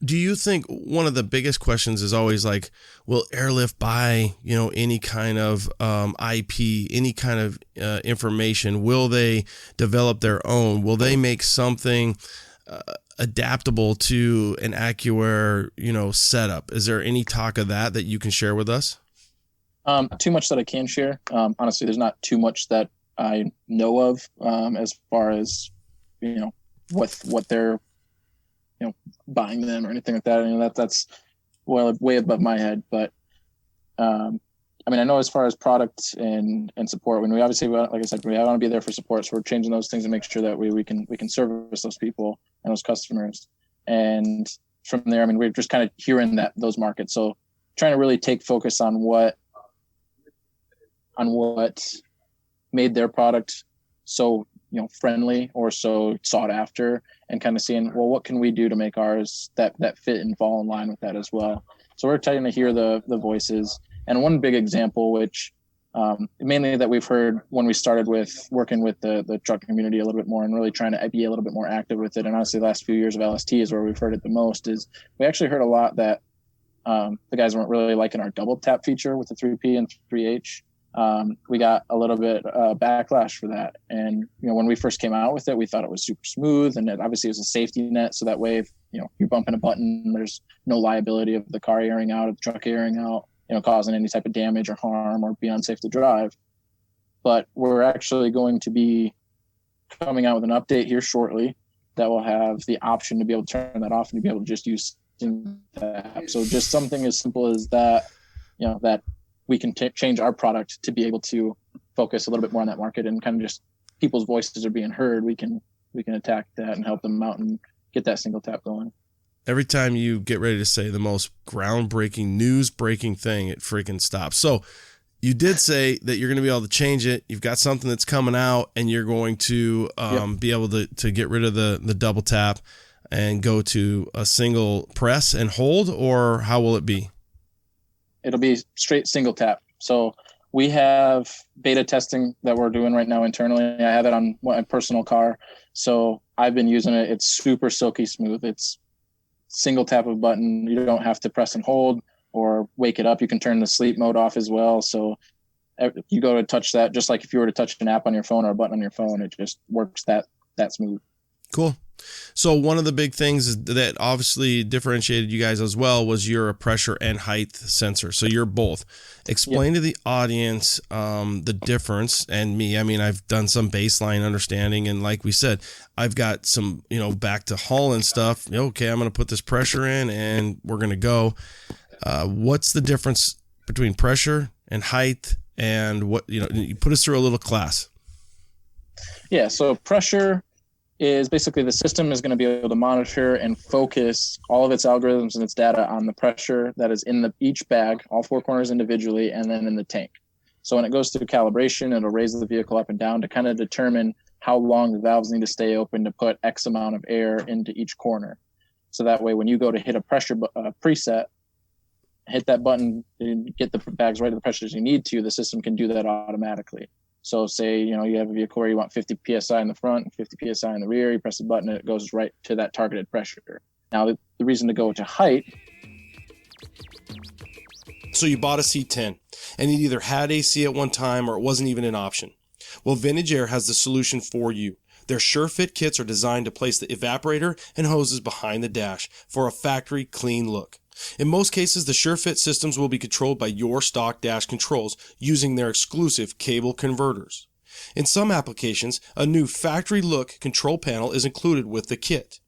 Speaker 1: Do you think one of the biggest questions is always like, will Airlift buy, any kind of IP, any kind of information? Will they develop their own? Will they make something adaptable to an AccuAir, setup? Is there any talk of that you can share with us?
Speaker 2: Too much that I can share. Honestly, there's not too much that I know of as far as, what they're, buying them or anything like that. That's well way above my head. But I know as far as product and support, when we obviously, like I said, we want to be there for support. So we're changing those things to make sure that we can service those people and those customers. And from there, we're just kind of hearing those markets. So trying to really take focus on what made their product so friendly or so sought after, and kind of seeing, well, what can we do to make ours that fit and fall in line with that as well. So we're trying to hear the voices. And one big example, which mainly that we've heard when we started with working with the truck community a little bit more and really trying to be a little bit more active with it, and honestly the last few years of LST is where we've heard it the most, is we actually heard a lot that the guys weren't really liking our double tap feature with the 3P and 3H. We got a little bit backlash for that. And, when we first came out with it, we thought it was super smooth, and it obviously was a safety net. So that way, if, you're bumping a button, there's no liability of the car airing out, of the truck airing out, causing any type of damage or harm or be unsafe to drive. But we're actually going to be coming out with an update here shortly that will have the option to be able to turn that off and to be able to just use that. So just something as simple as that, that we can change our product to be able to focus a little bit more on that market, and kind of just people's voices are being heard. We can attack that and help them out and get that single tap going.
Speaker 1: Every time you get ready to say the most groundbreaking, news-breaking thing, it freaking stops. So you did say that you're going to be able to change it. You've got something that's coming out, and you're going to be able to get rid of the double tap and go to a single press and hold, or how will it be?
Speaker 2: It'll be straight single tap. So we have beta testing that we're doing right now internally. I have it on my personal car. So I've been using it. It's super silky smooth. It's single tap of a button. You don't have to press and hold or wake it up. You can turn the sleep mode off as well. So you go to touch that, just like if you were to touch an app on your phone or a button on your phone, it just works that smooth.
Speaker 1: Cool. So one of the big things that obviously differentiated you guys as well was you're a pressure and height sensor. So you're both. Explain to the audience the difference, and me. I've done some baseline understanding, and like we said, I've got some, back to hauling stuff. Okay, I'm going to put this pressure in, and we're going to go. What's the difference between pressure and height, and what, you put us through a little class.
Speaker 2: Yeah. So pressure is basically the system is going to be able to monitor and focus all of its algorithms and its data on the pressure that is in each bag, all four corners individually, and then in the tank. So when it goes through calibration, it'll raise the vehicle up and down to kind of determine how long the valves need to stay open to put X amount of air into each corner. So that way, when you go to hit a pressure preset, hit that button and get the bags right to the pressures you need to, the system can do that automatically. So say, you have a vehicle where you want 50 PSI in the front and 50 PSI in the rear, you press the button and it goes right to that targeted pressure. Now, the reason to go to height.
Speaker 1: So you bought a C10 and it either had AC at one time or it wasn't even an option. Well, Vintage Air has the solution for you. Their SureFit kits are designed to place the evaporator and hoses behind the dash for a factory clean look. In most cases, the SureFit systems will be controlled by your stock dash controls using their exclusive cable converters. In some applications, a new factory look control panel is included with the kit.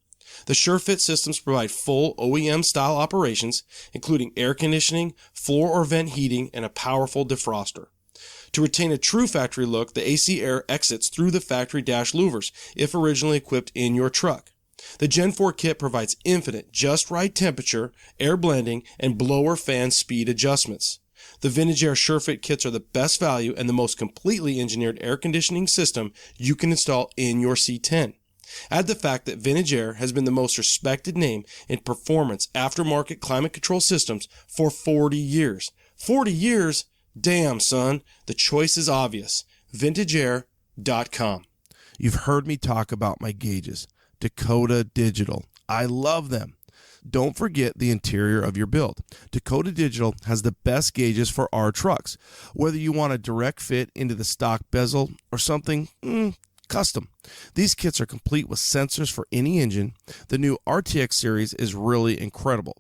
Speaker 1: The SureFit systems provide full OEM style operations, including air conditioning, floor or vent heating, and a powerful defroster. To retain a true factory look, the AC air exits through the factory dash louvers if originally equipped in your truck. The Gen 4 kit provides infinite, just right temperature, air blending, and blower fan speed adjustments. The Vintage Air SureFit kits are the best value and the most completely engineered air conditioning system you can install in your C10. Add the fact that Vintage Air has been the most respected name in performance aftermarket climate control systems for 40 years. 40 years? Damn, son. The choice is obvious. VintageAir.com. You've heard me talk about my gauges. Dakota Digital. I love them. Don't forget the interior of your build. Dakota Digital has the best gauges for our trucks. Whether you want a direct fit into the stock bezel or something custom. These kits are complete with sensors for any engine. The new RTX series is really incredible.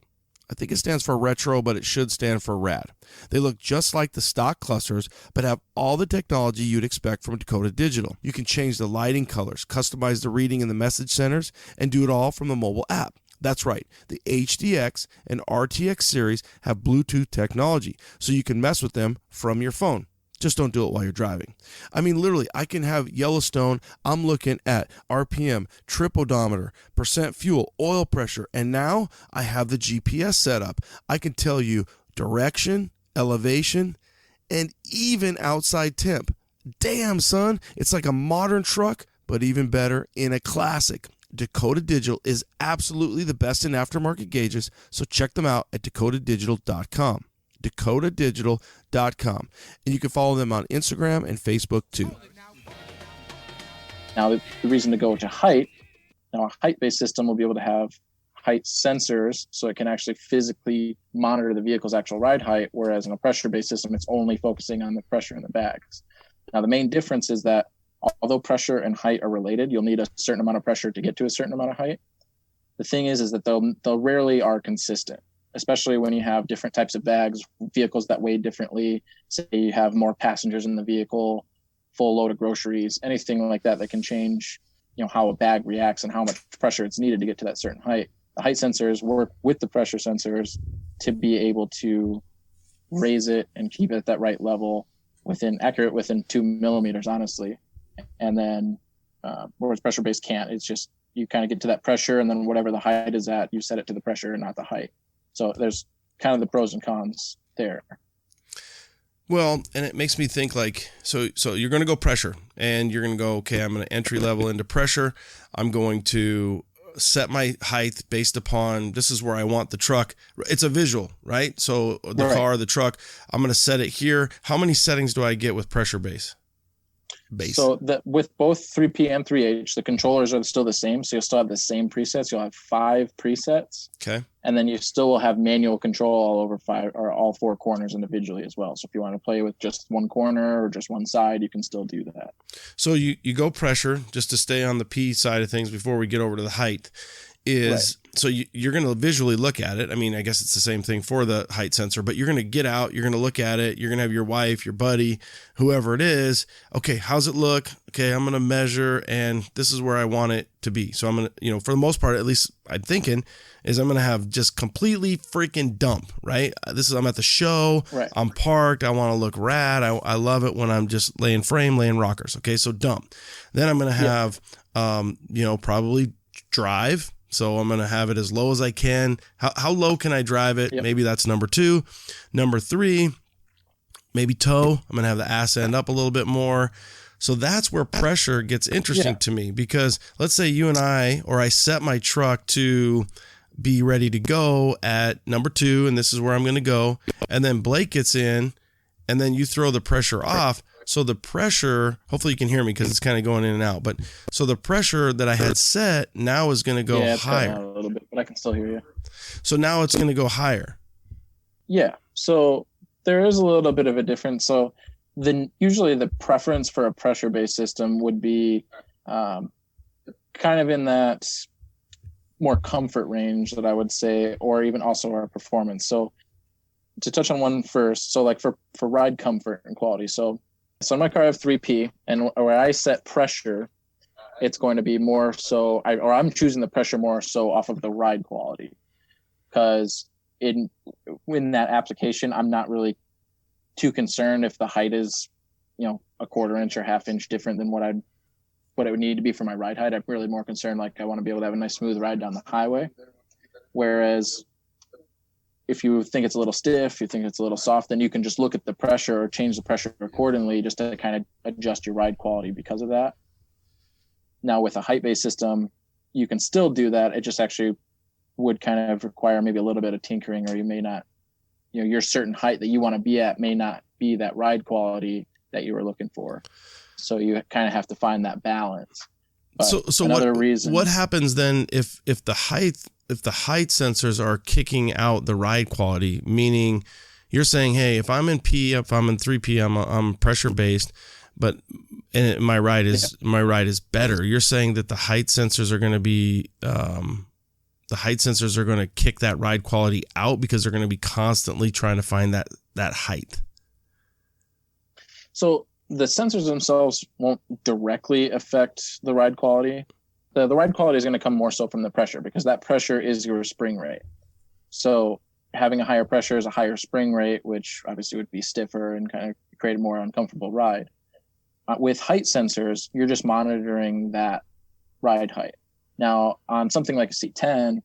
Speaker 1: I think it stands for retro, but it should stand for rad. They look just like the stock clusters, but have all the technology you'd expect from Dakota Digital. You can change the lighting colors, customize the reading in the message centers, and do it all from the mobile app. That's right, the HDX and RTX series have Bluetooth technology, so you can mess with them from your phone. Just don't do it while you're driving. I mean, literally, I can have Yellowstone. I'm looking at RPM, trip odometer, percent fuel, oil pressure, and now I have the GPS set up. I can tell you direction, elevation, and even outside temp. Damn, son, it's like a modern truck, but even better in a classic. Dakota Digital is absolutely the best in aftermarket gauges, so check them out at dakotadigital.com. dakotadigital.com. And you can follow them on Instagram and Facebook too.
Speaker 2: Now, the reason to go to height, now a height-based system will be able to have height sensors, so it can actually physically monitor the vehicle's actual ride height, whereas in a pressure-based system, it's only focusing on the pressure in the bags. Now, the main difference is that although pressure and height are related, you'll need a certain amount of pressure to get to a certain amount of height. The thing is that they'll rarely are consistent, especially when you have different types of bags, vehicles that weigh differently. Say you have more passengers in the vehicle, full load of groceries, anything like that can change, how a bag reacts and how much pressure it's needed to get to that certain height. The height sensors work with the pressure sensors to be able to raise it and keep it at that right level within 2 millimeters, honestly. And then whereas pressure-based can't, it's just you kind of get to that pressure, and then whatever the height is at, you set it to the pressure and not the height. So there's kind of the pros and cons there.
Speaker 1: Well, and it makes me think so you're going to go pressure, and you're going to go, okay, I'm going to entry level into pressure. I'm going to set my height based upon, this is where I want the truck. It's a visual, right? So the
Speaker 2: right.
Speaker 1: car, the truck, I'm going to set it here. How many settings do I get with pressure base?
Speaker 2: So that with both 3P and 3H, the controllers are still the same. So you'll still have the same presets. You'll have 5 presets.
Speaker 1: Okay.
Speaker 2: And then you still will have manual control all over 5 or all 4 corners individually as well. So if you want to play with just one corner or just one side, you can still do that. So
Speaker 1: you go pressure, just to stay on the P side of things before we get over to the height, is right. So you're going to visually look at it. I mean, I guess it's the same thing for the height sensor, but you're going to get out, you're going to look at it, you're going to have your wife, your buddy, whoever it is. Okay, how's it look? Okay, I'm going to measure, and this is where I want it to be. So I'm going to, for the most part, at least I'm thinking, is I'm going to have just completely freaking dump, right? I'm at the show, right. I'm parked, I want to look rad. I love it when I'm just laying rockers. Okay, so dump. Then I'm going to have, probably drive. So I'm going to have it as low as I can. How low can I drive it? Yep. Maybe that's number 2. Number 3, maybe tow. I'm going to have the ass end up a little bit more. So that's where pressure gets interesting to me, because let's say you and I set my truck to be ready to go at number 2, and this is where I'm going to go. And then Blake gets in, and then you throw the pressure off. So the pressure, hopefully you can hear me because it's kind of going in and out. But so the pressure that I had set now is going to go higher.
Speaker 2: A little bit, but I can still hear you.
Speaker 1: So now it's going to go higher.
Speaker 2: Yeah. So there is a little bit of a difference. So usually the preference for a pressure-based system would be kind of in that more comfort range that I would say, or even also our performance. So to touch on one first, so like for ride comfort and quality. So in my car I have 3P, and where I set pressure, it's going to be more so, I'm choosing the pressure more so off of the ride quality, because in that application, I'm not really too concerned if the height is, a quarter inch or half inch different than what it would need to be for my ride height. I'm really more concerned, I want to be able to have a nice smooth ride down the highway. Whereas if you think it's a little stiff, you think it's a little soft, then you can just look at the pressure or change the pressure accordingly just to kind of adjust your ride quality because of that. Now with a height-based system, you can still do that. It just actually would kind of require maybe a little bit of tinkering, or you may not, your certain height that you want to be at may not be that ride quality that you were looking for. So you kind of have to find that balance. But
Speaker 1: so what happens then if the height sensors are kicking out the ride quality, meaning you're saying, hey, if I'm in 3P, I'm pressure based, but my ride is better. You're saying that the height sensors are going to be the height sensors are going to kick that ride quality out because they're going to be constantly trying to find that height?
Speaker 2: So the sensors themselves won't directly affect the ride quality. The ride quality is going to come more so from the pressure, because that pressure is your spring rate. So having a higher pressure is a higher spring rate, which obviously would be stiffer and kind of create a more uncomfortable ride. With height sensors, you're just monitoring that ride height. Now, on something like a C10,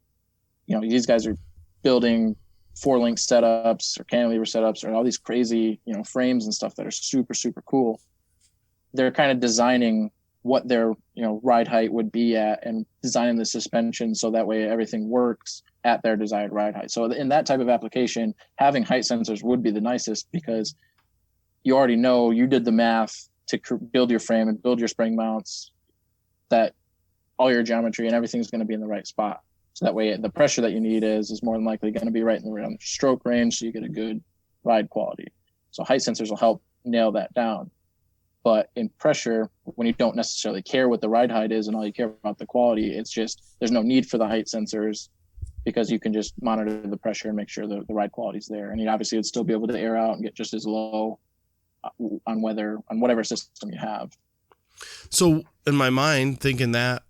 Speaker 2: these guys are building 4-link setups or cantilever setups or all these crazy, frames and stuff that are super, super cool. They're kind of designing what their, ride height would be at and designing the suspension so that way everything works at their desired ride height. So in that type of application, having height sensors would be the nicest, because you already know, you did the math to build your frame and build your spring mounts, that all your geometry and everything's going to be in the right spot. So that way the pressure that you need is more than likely going to be right in the stroke range, so you get a good ride quality. So height sensors will help nail that down. But in pressure, when you don't necessarily care what the ride height is and all you care about the quality, it's just, there's no need for the height sensors, because you can just monitor the pressure and make sure the ride quality is there. And you obviously would still be able to air out and get just as low on whatever system you have.
Speaker 1: So in my mind, thinking that,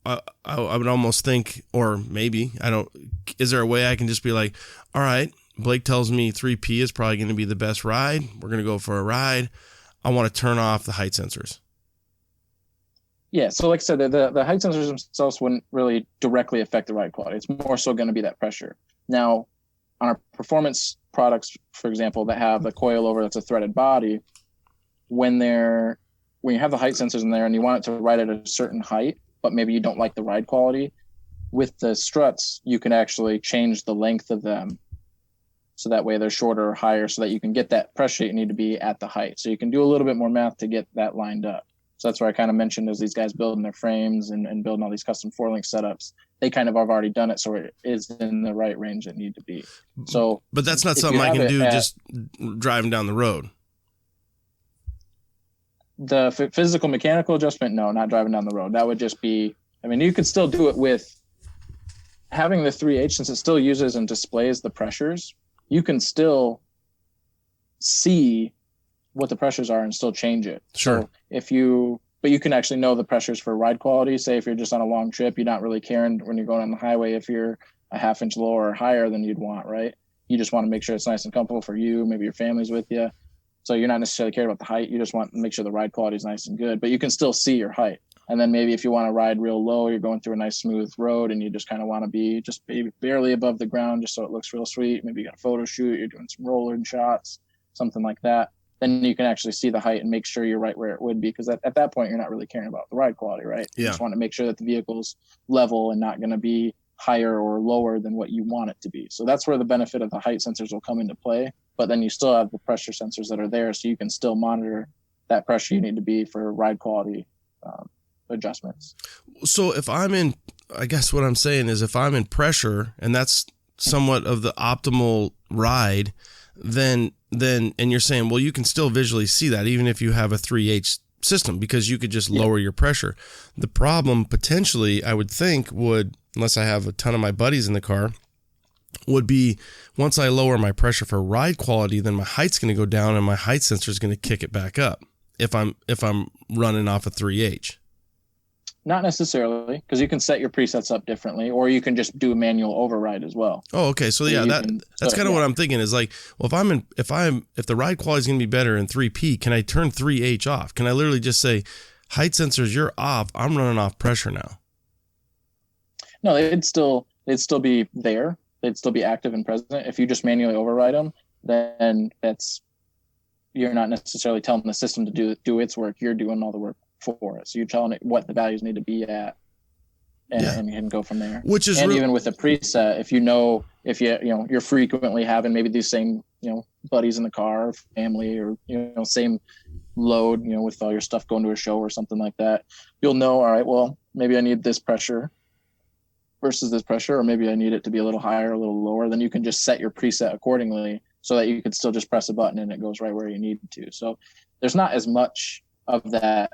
Speaker 1: I would almost think, or maybe, is there a way I can just be like, all right, Blake tells me 3P is probably going to be the best ride. We're going to go for a ride. I want to turn off the height sensors.
Speaker 2: Yeah, so like I said, the height sensors themselves wouldn't really directly affect the ride quality. It's more so going to be that pressure. Now, on our performance products, for example, that have the coilover that's a threaded body, when you have the height sensors in there and you want it to ride at a certain height, but maybe you don't like the ride quality, with the struts, you can actually change the length of them. So that way they're shorter or higher, so that you can get that pressure you need to be at the height. So you can do a little bit more math to get that lined up. So that's where I kind of mentioned, as these guys building their frames and building all these custom 4-link setups, they kind of have already done it, so it is in the right range it need to be. So,
Speaker 1: but that's not something I can do just driving down the road.
Speaker 2: The physical mechanical adjustment, no, not driving down the road. That would just be, you could still do it with having the 3H, since it still uses and displays the pressures. You can still see what the pressures are and still change it.
Speaker 1: Sure.
Speaker 2: So but you can actually know the pressures for ride quality. Say if you're just on a long trip, you're not really caring when you're going on the highway if you're a half inch lower or higher than you'd want, right? You just want to make sure it's nice and comfortable for you. Maybe your family's with you. So you're not necessarily caring about the height. You just want to make sure the ride quality is nice and good, but you can still see your height. And then maybe if you want to ride real low, you're going through a nice smooth road and you just kind of want to be just maybe barely above the ground, just so it looks real sweet. Maybe you got a photo shoot, you're doing some roller shots, something like that. Then you can actually see the height and make sure you're right where it would be. Because at that point, you're not really caring about the ride quality, right? You just want to make sure that the vehicle's level and not going to be higher or lower than what you want it to be. So that's where the benefit of the height sensors will come into play. But then you still have the pressure sensors that are there, so you can still monitor that pressure you need to be for ride quality adjustments. So
Speaker 1: if I guess what I'm saying is, if I'm in pressure and that's somewhat of the optimal ride, then and you're saying, well, you can still visually see that even if you have a 3H system, because you could just lower your pressure. The problem potentially, I would think, unless I have a ton of my buddies in the car, would be once I lower my pressure for ride quality, then my height's going to go down and my height sensor is going to kick it back up if I'm running off a 3H. Not necessarily, because you can set your presets up differently, or you can just do a manual override as well. Oh, okay. So yeah, that's kind of what I'm thinking is like, well, if the ride quality is going to be better in 3P, can I turn 3H off? Can I literally just say, height sensors, you're off. I'm running off pressure now. No, they'd still be there. They'd still be active and present. If you just manually override them, then you're not necessarily telling the system to do its work. You're doing all the work for it. So you're telling it what the values need to be at, and you can go from there. Which is even with a preset, if you're frequently having maybe these same buddies in the car, family, or same load, with all your stuff going to a show or something like that, you'll know, all right, well, maybe I need this pressure versus this pressure, or maybe I need it to be a little higher, a little lower. Then you can just set your preset accordingly so that you can still just press a button and it goes right where you need to. So there's not as much of that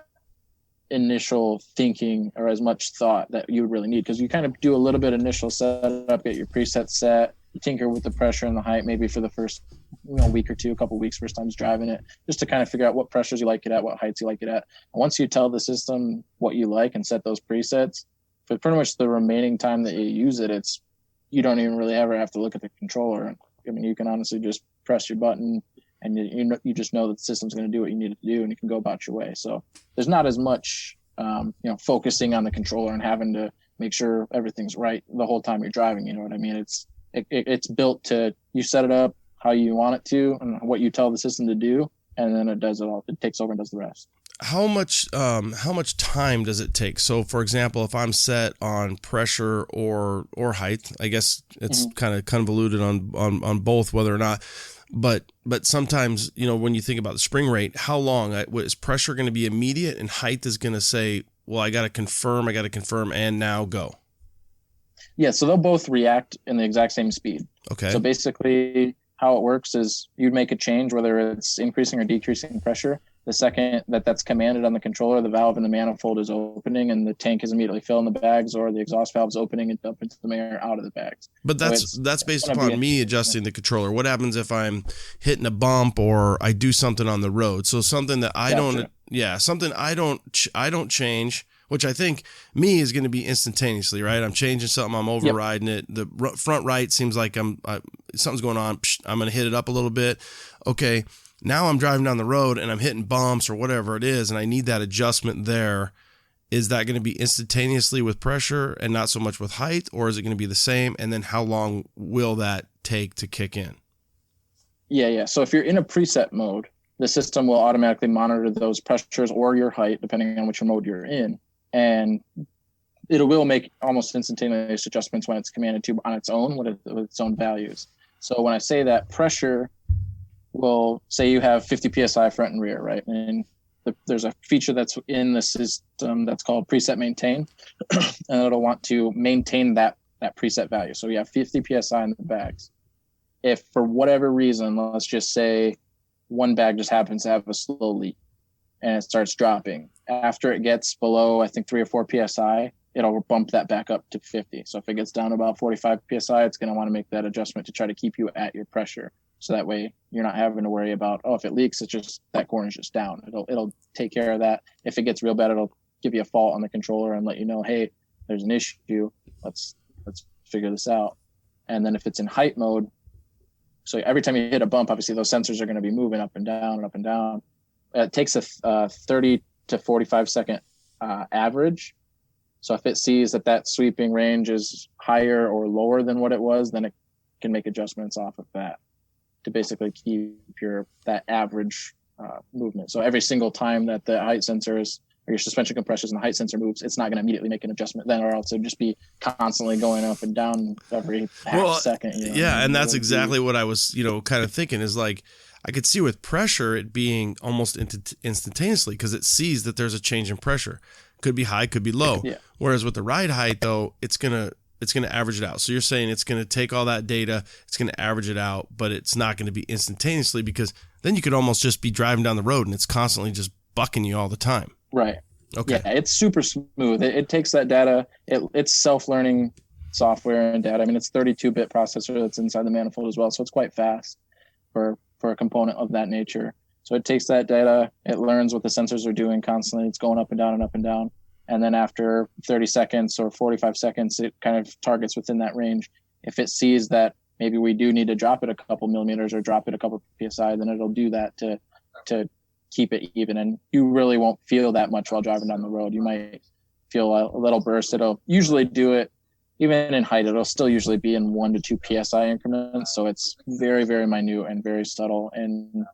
Speaker 2: initial thinking or as much thought that you would really need, because you kind of do a little bit of initial setup, get your preset set, you tinker with the pressure and the height maybe for the first week or two, a couple weeks, first times driving it, just to kind of figure out what pressures you like it at, what heights you like it at. And once you tell the system what you like and set those presets, for pretty much the remaining time that you use it, you don't even really ever have to look at the controller. I mean, you can honestly just press your button and you just know that the system's going to do what you need it to do, and you can go about your way. So there's not as much, focusing on the controller and having to make sure everything's right the whole time you're driving. You know what I mean? It's built to, you set it up how you want it to and what you tell the system to do, and then it does it all. It takes over and does the rest.
Speaker 1: How much time does it take? So, for example, if I'm set on pressure or height, I guess it's kind of convoluted on both, whether or not. But sometimes, when you think about the spring rate, how long is pressure going to be immediate, and height is going to say, well, I got to confirm, and now go.
Speaker 2: Yeah, so they'll both react in the exact same speed.
Speaker 1: Okay.
Speaker 2: So basically, how it works is you'd make a change, whether it's increasing or decreasing pressure. The second that's commanded on the controller, the valve in the manifold is opening and the tank is immediately filling the bags, or the exhaust valve is opening and dumping some air out of the bags.
Speaker 1: But that's based upon me adjusting the controller. What happens if I'm hitting a bump or I do something on the road? So something that I don't change, which I think me is going to be instantaneously, right? I'm changing something, I'm overriding it. The front right seems like something's going on. I'm going to hit it up a little bit. Okay. Now I'm driving down the road and I'm hitting bumps or whatever it is, and I need that adjustment there. Is that going to be instantaneously with pressure and not so much with height, or is it going to be the same? And then how long will that take to kick in?
Speaker 2: Yeah. So if you're in a preset mode, the system will automatically monitor those pressures or your height, depending on which mode you're in. And it will make almost instantaneous adjustments when it's commanded to on its own with its own values. So when I say that, pressure will say you have 50 PSI front and rear, right? And there's a feature that's in the system that's called preset maintain, and it'll want to maintain that preset value. So you have 50 PSI in the bags. If for whatever reason, let's just say one bag just happens to have a slow leak and it starts dropping, after it gets below, I think 3 or 4 PSI, it'll bump that back up to 50. So if it gets down to about 45 PSI, it's going to want to make that adjustment to try to keep you at your pressure. So that way you're not having to worry about, if it leaks, it's just that corner's just down. It'll take care of that. If it gets real bad, it'll give you a fault on the controller and let you know, hey, there's an issue. Let's figure this out. And then if it's in height mode, so every time you hit a bump, obviously those sensors are going to be moving up and down and up and down. It takes a 30 to 45 second average. So if it sees that sweeping range is higher or lower than what it was, then it can make adjustments off of that to basically keep that average movement. So every single time that the height sensors or your suspension compressors and the height sensor moves, it's not going to immediately make an adjustment then, or else it'd just be constantly going up and down every half second.
Speaker 1: And that's exactly what I was, kind of thinking is like, I could see with pressure it being almost instantaneously because it sees that there's a change in pressure. Could be high, could be low. Yeah. Whereas with the ride height, though, it's gonna average it out. So you're saying it's gonna take all that data, it's gonna average it out, but it's not gonna be instantaneously, because then you could almost just be driving down the road and it's constantly just bucking you all the time.
Speaker 2: Right.
Speaker 1: Okay.
Speaker 2: Yeah, it's super smooth. It takes that data. It's self-learning software and data. I mean, it's 32-bit processor that's inside the manifold as well, so it's quite fast for a component of that nature. So it takes that data, it learns what the sensors are doing constantly. It's going up and down and up and down. And then after 30 seconds or 45 seconds, it kind of targets within that range. If it sees that maybe we do need to drop it a couple millimeters or drop it a couple PSI, then it'll do that to keep it even. And you really won't feel that much while driving down the road. You might feel a little burst. It'll usually do it, even in height, it'll still usually be in 1 to 2 PSI increments. So it's very, very minute and very subtle. And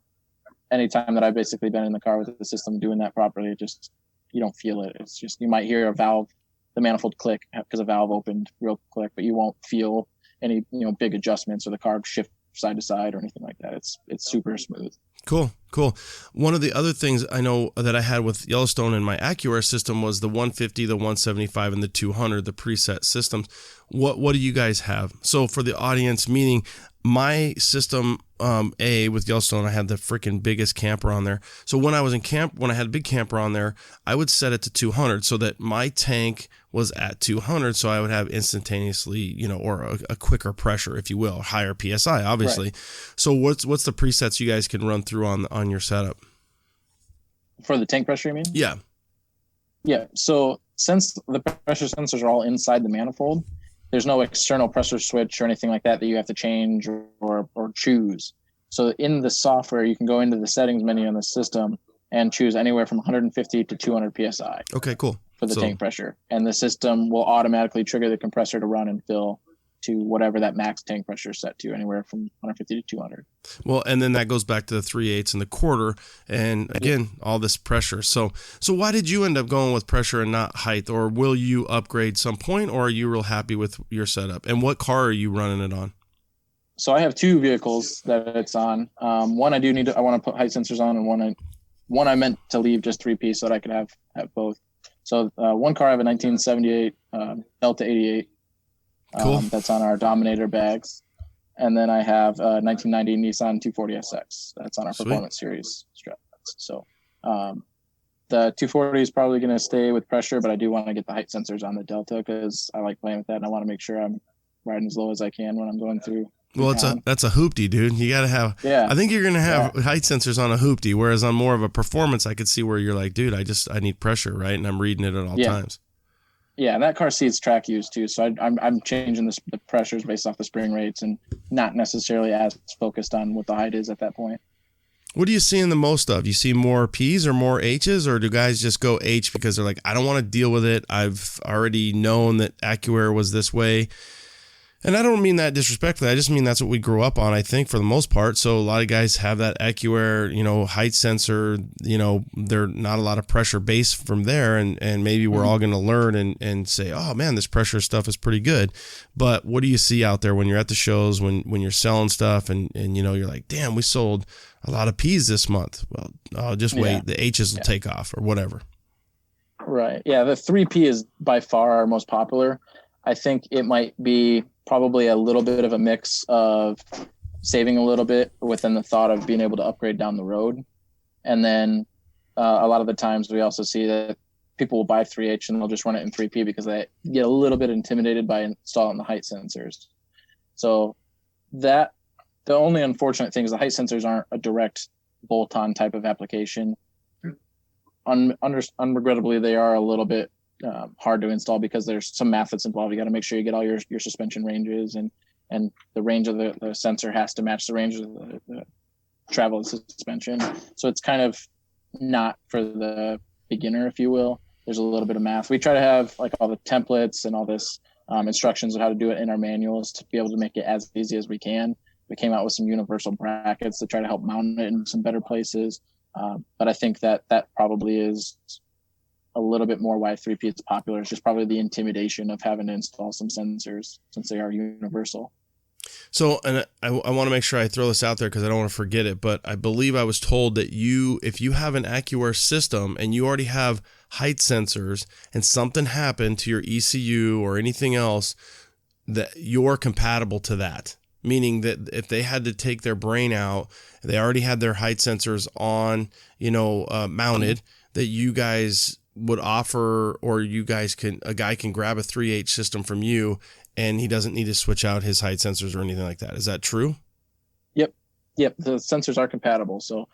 Speaker 2: anytime that I've basically been in the car with the system doing that properly, you don't feel it. It's just, you might hear the manifold click because a valve opened real quick, but you won't feel any, big adjustments or the car shift side to side or anything like that. It's super smooth.
Speaker 1: Cool. One of the other things I know that I had with Yellowstone in my AccuAir system was the 150, the 175, and the 200, the preset systems. What do you guys have? So for the audience, meaning my system with Yellowstone, I had the freaking biggest camper on there. So when I was in camp, when I had a big camper on there, I would set it to 200 so that my tank was at 200. So I would have instantaneously, or a quicker pressure, if you will, higher PSI, obviously. Right. So what's the presets you guys can run through on your setup?
Speaker 2: For the tank pressure, you mean?
Speaker 1: Yeah.
Speaker 2: Yeah. So since the pressure sensors are all inside the manifold, there's no external pressure switch or anything like that you have to change or choose. So in the software, you can go into the settings menu on the system and choose anywhere from 150 to 200 PSI.
Speaker 1: Okay, cool.
Speaker 2: For the tank pressure. And the system will automatically trigger the compressor to run and fill to whatever that max tank pressure is set to, anywhere from 150 to 200.
Speaker 1: Well, and then that goes back to the 3/8 and the quarter, and again, all this pressure. So why did you end up going with pressure and not height, or will you upgrade some point, or are you real happy with your setup? And what car are you running it on?
Speaker 2: So I have two vehicles that it's on. One I want to put height sensors on, and one I meant to leave just 3-piece so that I could have both. So one car I have a 1978 Delta 88.
Speaker 1: Cool.
Speaker 2: That's on our Dominator bags. And then I have a 1990 Nissan 240SX. That's on our
Speaker 1: Sweet.
Speaker 2: Performance Series strap. So the 240 is probably going to stay with pressure, but I do want to get the height sensors on the Delta because I like playing with that, and I want to make sure I'm riding as low as I can when I'm going through.
Speaker 1: Well, that's a hoopty, dude. You got to have. Yeah. I think you're going to have height sensors on a hoopty, whereas on more of a performance, I could see where you're like, dude, I need pressure, right? And I'm reading it at all times.
Speaker 2: Yeah, and that car sees track use too, so I'm changing the pressures based off the spring rates and not necessarily as focused on what the height is at that point.
Speaker 1: What are you seeing the most of? You see more P's or more H's, or do guys just go H because they're like, I don't want to deal with it. I've already known that AccuAir was this way. And I don't mean that disrespectfully. I just mean that's what we grew up on, I think, for the most part. So a lot of guys have that AccuAir, height sensor, they're not a lot of pressure base from there. And maybe we're all going to learn and say, oh man, this pressure stuff is pretty good. But what do you see out there when you're at the shows, when you're selling stuff and you're like, damn, we sold a lot of P's this month. Well, just wait. The H's will take off or whatever.
Speaker 2: Right. Yeah. The 3P is by far our most popular. I think it might be probably a little bit of a mix of saving a little bit within the thought of being able to upgrade down the road. And then a lot of the times we also see that people will buy 3H and they'll just run it in 3P because they get a little bit intimidated by installing the height sensors. So the only unfortunate thing is the height sensors aren't a direct bolt-on type of application. Unregrettably, they are a little bit hard to install because there's some math that's involved. You got to make sure you get all your suspension ranges and the range of the sensor has to match the range of the travel of the suspension. So it's kind of not for the beginner, if you will. There's a little bit of math. We try to have like all the templates and all this instructions on how to do it in our manuals to be able to make it as easy as we can. We came out with some universal brackets to try to help mount it in some better places. But I think that probably is a little bit more why 3P is popular. It's just probably the intimidation of having to install some sensors since they are universal.
Speaker 1: So, and I want to make sure I throw this out there because I don't want to forget it, but I believe I was told that if you have an AccuAir system and you already have height sensors and something happened to your ECU or anything else, that you're compatible to that. Meaning that if they had to take their brain out, they already had their height sensors on, mounted, that you guys would offer, or a guy can grab a 3H system from you and he doesn't need to switch out his height sensors or anything like that. Is that true? Yep. The sensors are compatible. So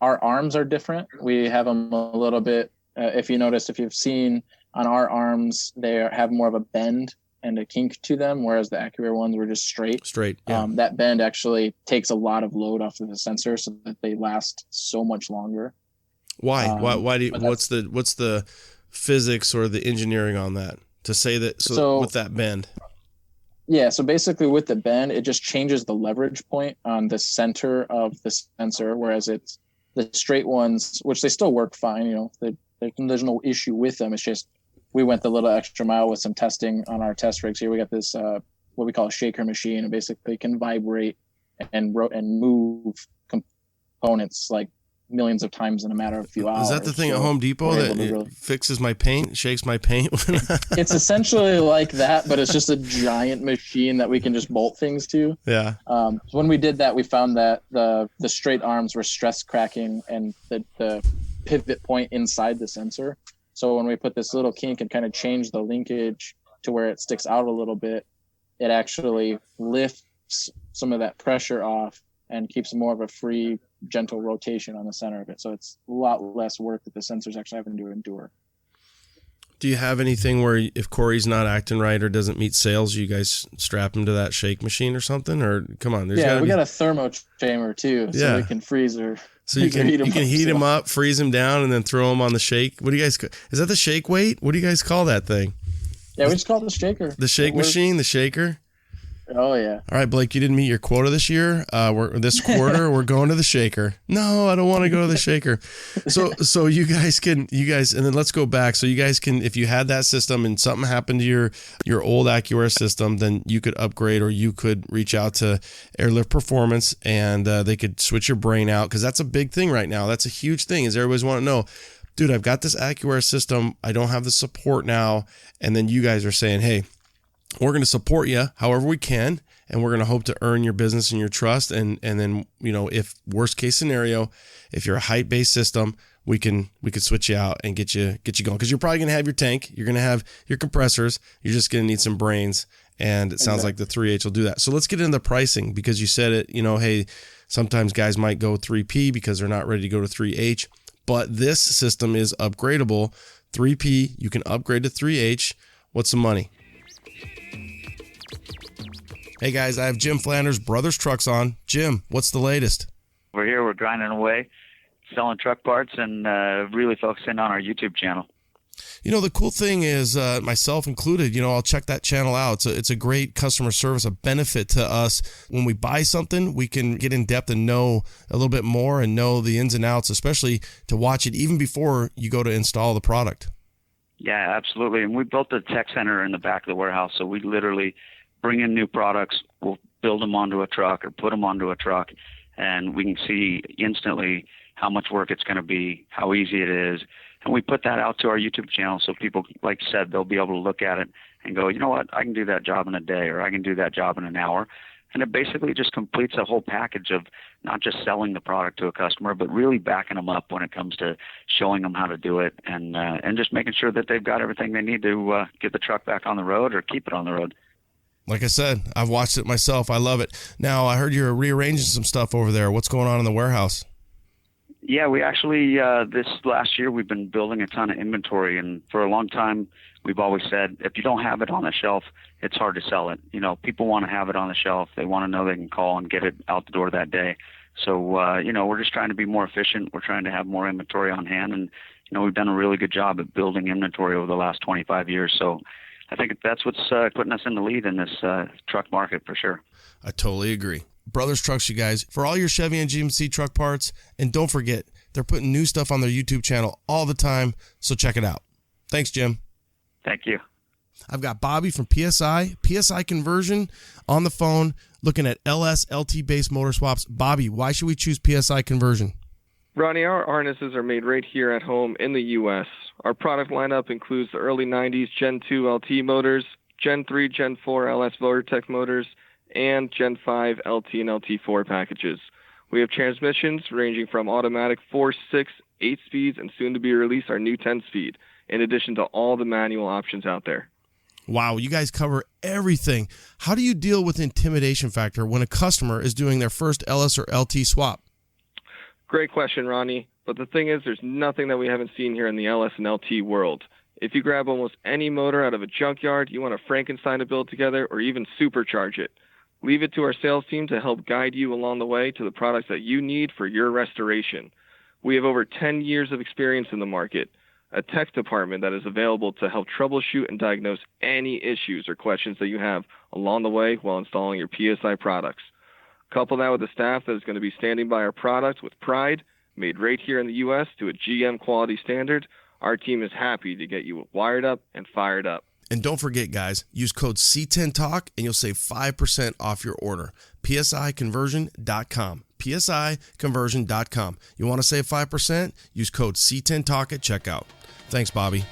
Speaker 1: our arms are different. We have them a little bit. If you've seen on our arms, they have more of a bend and a kink to them, whereas the AccuAir ones were just straight. Yeah. That bend actually takes a lot of load off of the sensor so that they last so much longer. Why? Why do you, what's the physics or the engineering on that to say that? So with that bend. Yeah. So basically with the bend, it just changes the leverage point on the center of the sensor. Whereas it's the straight ones, which they still work fine. There's no issue with them. It's just, we went the little extra mile with some testing on our test rigs here. We got this, what we call a shaker machine. It basically can vibrate and move components like
Speaker 2: millions of times in a matter of a few hours.
Speaker 1: Is that the thing at
Speaker 2: So
Speaker 1: Home Depot
Speaker 2: we're
Speaker 1: that
Speaker 2: able to
Speaker 1: it
Speaker 2: really-
Speaker 1: fixes my paint, shakes my paint?
Speaker 2: It's essentially like that, but it's just a giant machine that we can just bolt things to.
Speaker 1: Yeah.
Speaker 2: When we did that, we found that the straight arms were stress cracking and the pivot point inside the sensor. So when we put this little kink and kind of change the linkage to where it sticks out a little bit, it actually lifts some of that pressure off and keeps more of a free, gentle rotation on the center of it. So it's a lot less work that the sensor's actually having to endure.
Speaker 1: Do you have anything where if Corey's not acting right or doesn't meet sales, you guys strap him to that shake machine or something? Or come on, there's
Speaker 2: we got a thermo chamber too, so we can freeze her.
Speaker 1: So you can heat him up, freeze him down, and then throw him on the shake. What do you guys? Is that the shake weight? What do you guys call that thing?
Speaker 2: Yeah, we just call it the shaker.
Speaker 1: The shake machine, the shaker.
Speaker 2: Oh yeah.
Speaker 1: All right, Blake, you didn't meet your quota this year. This quarter we're going to the shaker. No, I don't want to go to the shaker. So you guys, and then let's go back. So you guys can, if you had that system and something happened to your old AccuAir system, then you could upgrade, or you could reach out to Airlift Performance and they could switch your brain out, because that's a big thing right now. That's a huge thing. Is everybody's want to know, dude, I've got this AccuAir system. I don't have the support now, and then you guys are saying, hey, we're going to support you however we can, and we're going to hope to earn your business and your trust. And then, if worst case scenario, if you're a height-based system, we could switch you out and get you going, because you're probably going to have your tank, you're going to have your compressors, you're just going to need some brains, and it sounds like the 3H will do that. So let's get into the pricing, because you said it, hey, sometimes guys might go 3P because they're not ready to go to 3H, but this system is upgradable. 3P, you can upgrade to 3H. What's the money? Hey guys, I have Jim Flanders, Brothers Trucks on. Jim, what's the latest?
Speaker 9: We're here, we're grinding away, selling truck parts, and really focusing on our YouTube channel.
Speaker 1: The cool thing is, myself included, I'll check that channel out. It's a great customer service, a benefit to us. When we buy something, we can get in depth and know a little bit more and know the ins and outs, especially to watch it even before you go to install the product.
Speaker 9: Yeah, absolutely. And we built a tech center in the back of the warehouse, so we literally bring in new products, we'll build them onto a truck or put them onto a truck, and we can see instantly how much work it's going to be, how easy it is. And we put that out to our YouTube channel, so people, like you said, they'll be able to look at it and go, you know what, I can do that job in a day, or I can do that job in an hour. And it basically just completes a whole package of not just selling the product to a customer, but really backing them up when it comes to showing them how to do it, and just making sure that they've got everything they need to get the truck back on the road or keep it on the road.
Speaker 1: Like I said, I've watched it myself. I love it. Now, I heard you're rearranging some stuff over there. What's going on in the warehouse?
Speaker 9: Yeah, we actually, this last year, we've been building a ton of inventory. And for a long time, we've always said, if you don't have it on the shelf, it's hard to sell it. People want to have it on the shelf. They want to know they can call and get it out the door that day. So, we're just trying to be more efficient. We're trying to have more inventory on hand. And, we've done a really good job at building inventory over the last 25 years. So I think that's what's putting us in the lead in this truck market for sure.
Speaker 1: I totally agree. Brothers Trucks, you guys, for all your Chevy and GMC truck parts. And don't forget, they're putting new stuff on their YouTube channel all the time, so check it out. Thanks, Jim.
Speaker 9: Thank you.
Speaker 1: I've got Bobby from PSI Conversion on the phone looking at LS LT-based motor swaps. Bobby, why should we choose PSI Conversion?
Speaker 10: Ronnie, our harnesses are made right here at home in the U.S. Our product lineup includes the early 90s Gen 2 LT motors, Gen 3, Gen 4 LS VotorTech motors, and Gen 5 LT and LT4 packages. We have transmissions ranging from automatic 4, 6, 8 speeds, and soon to be released our new 10-speed, in addition to all the manual options out there.
Speaker 1: Wow, you guys cover everything. How do you deal with intimidation factor when a customer is doing their first LS or LT swap?
Speaker 10: Great question, Ronnie. But the thing is, there's nothing that we haven't seen here in the LS and LT world. If you grab almost any motor out of a junkyard, you want to Frankenstein to build together or even supercharge it. Leave it to our sales team to help guide you along the way to the products that you need for your restoration. We have over 10 years of experience in the market, a tech department that is available to help troubleshoot and diagnose any issues or questions that you have along the way while installing your PSI products. Couple that with a staff that is going to be standing by our products with pride, made right here in the U.S. to a GM quality standard. Our team is happy to get you wired up and fired up.
Speaker 1: And don't forget, guys, use code C10TALK and you'll save 5% off your order. PSIconversion.com. psiconversion.com. You want to save 5%? Use code C10TALK at checkout. Thanks, Bobby.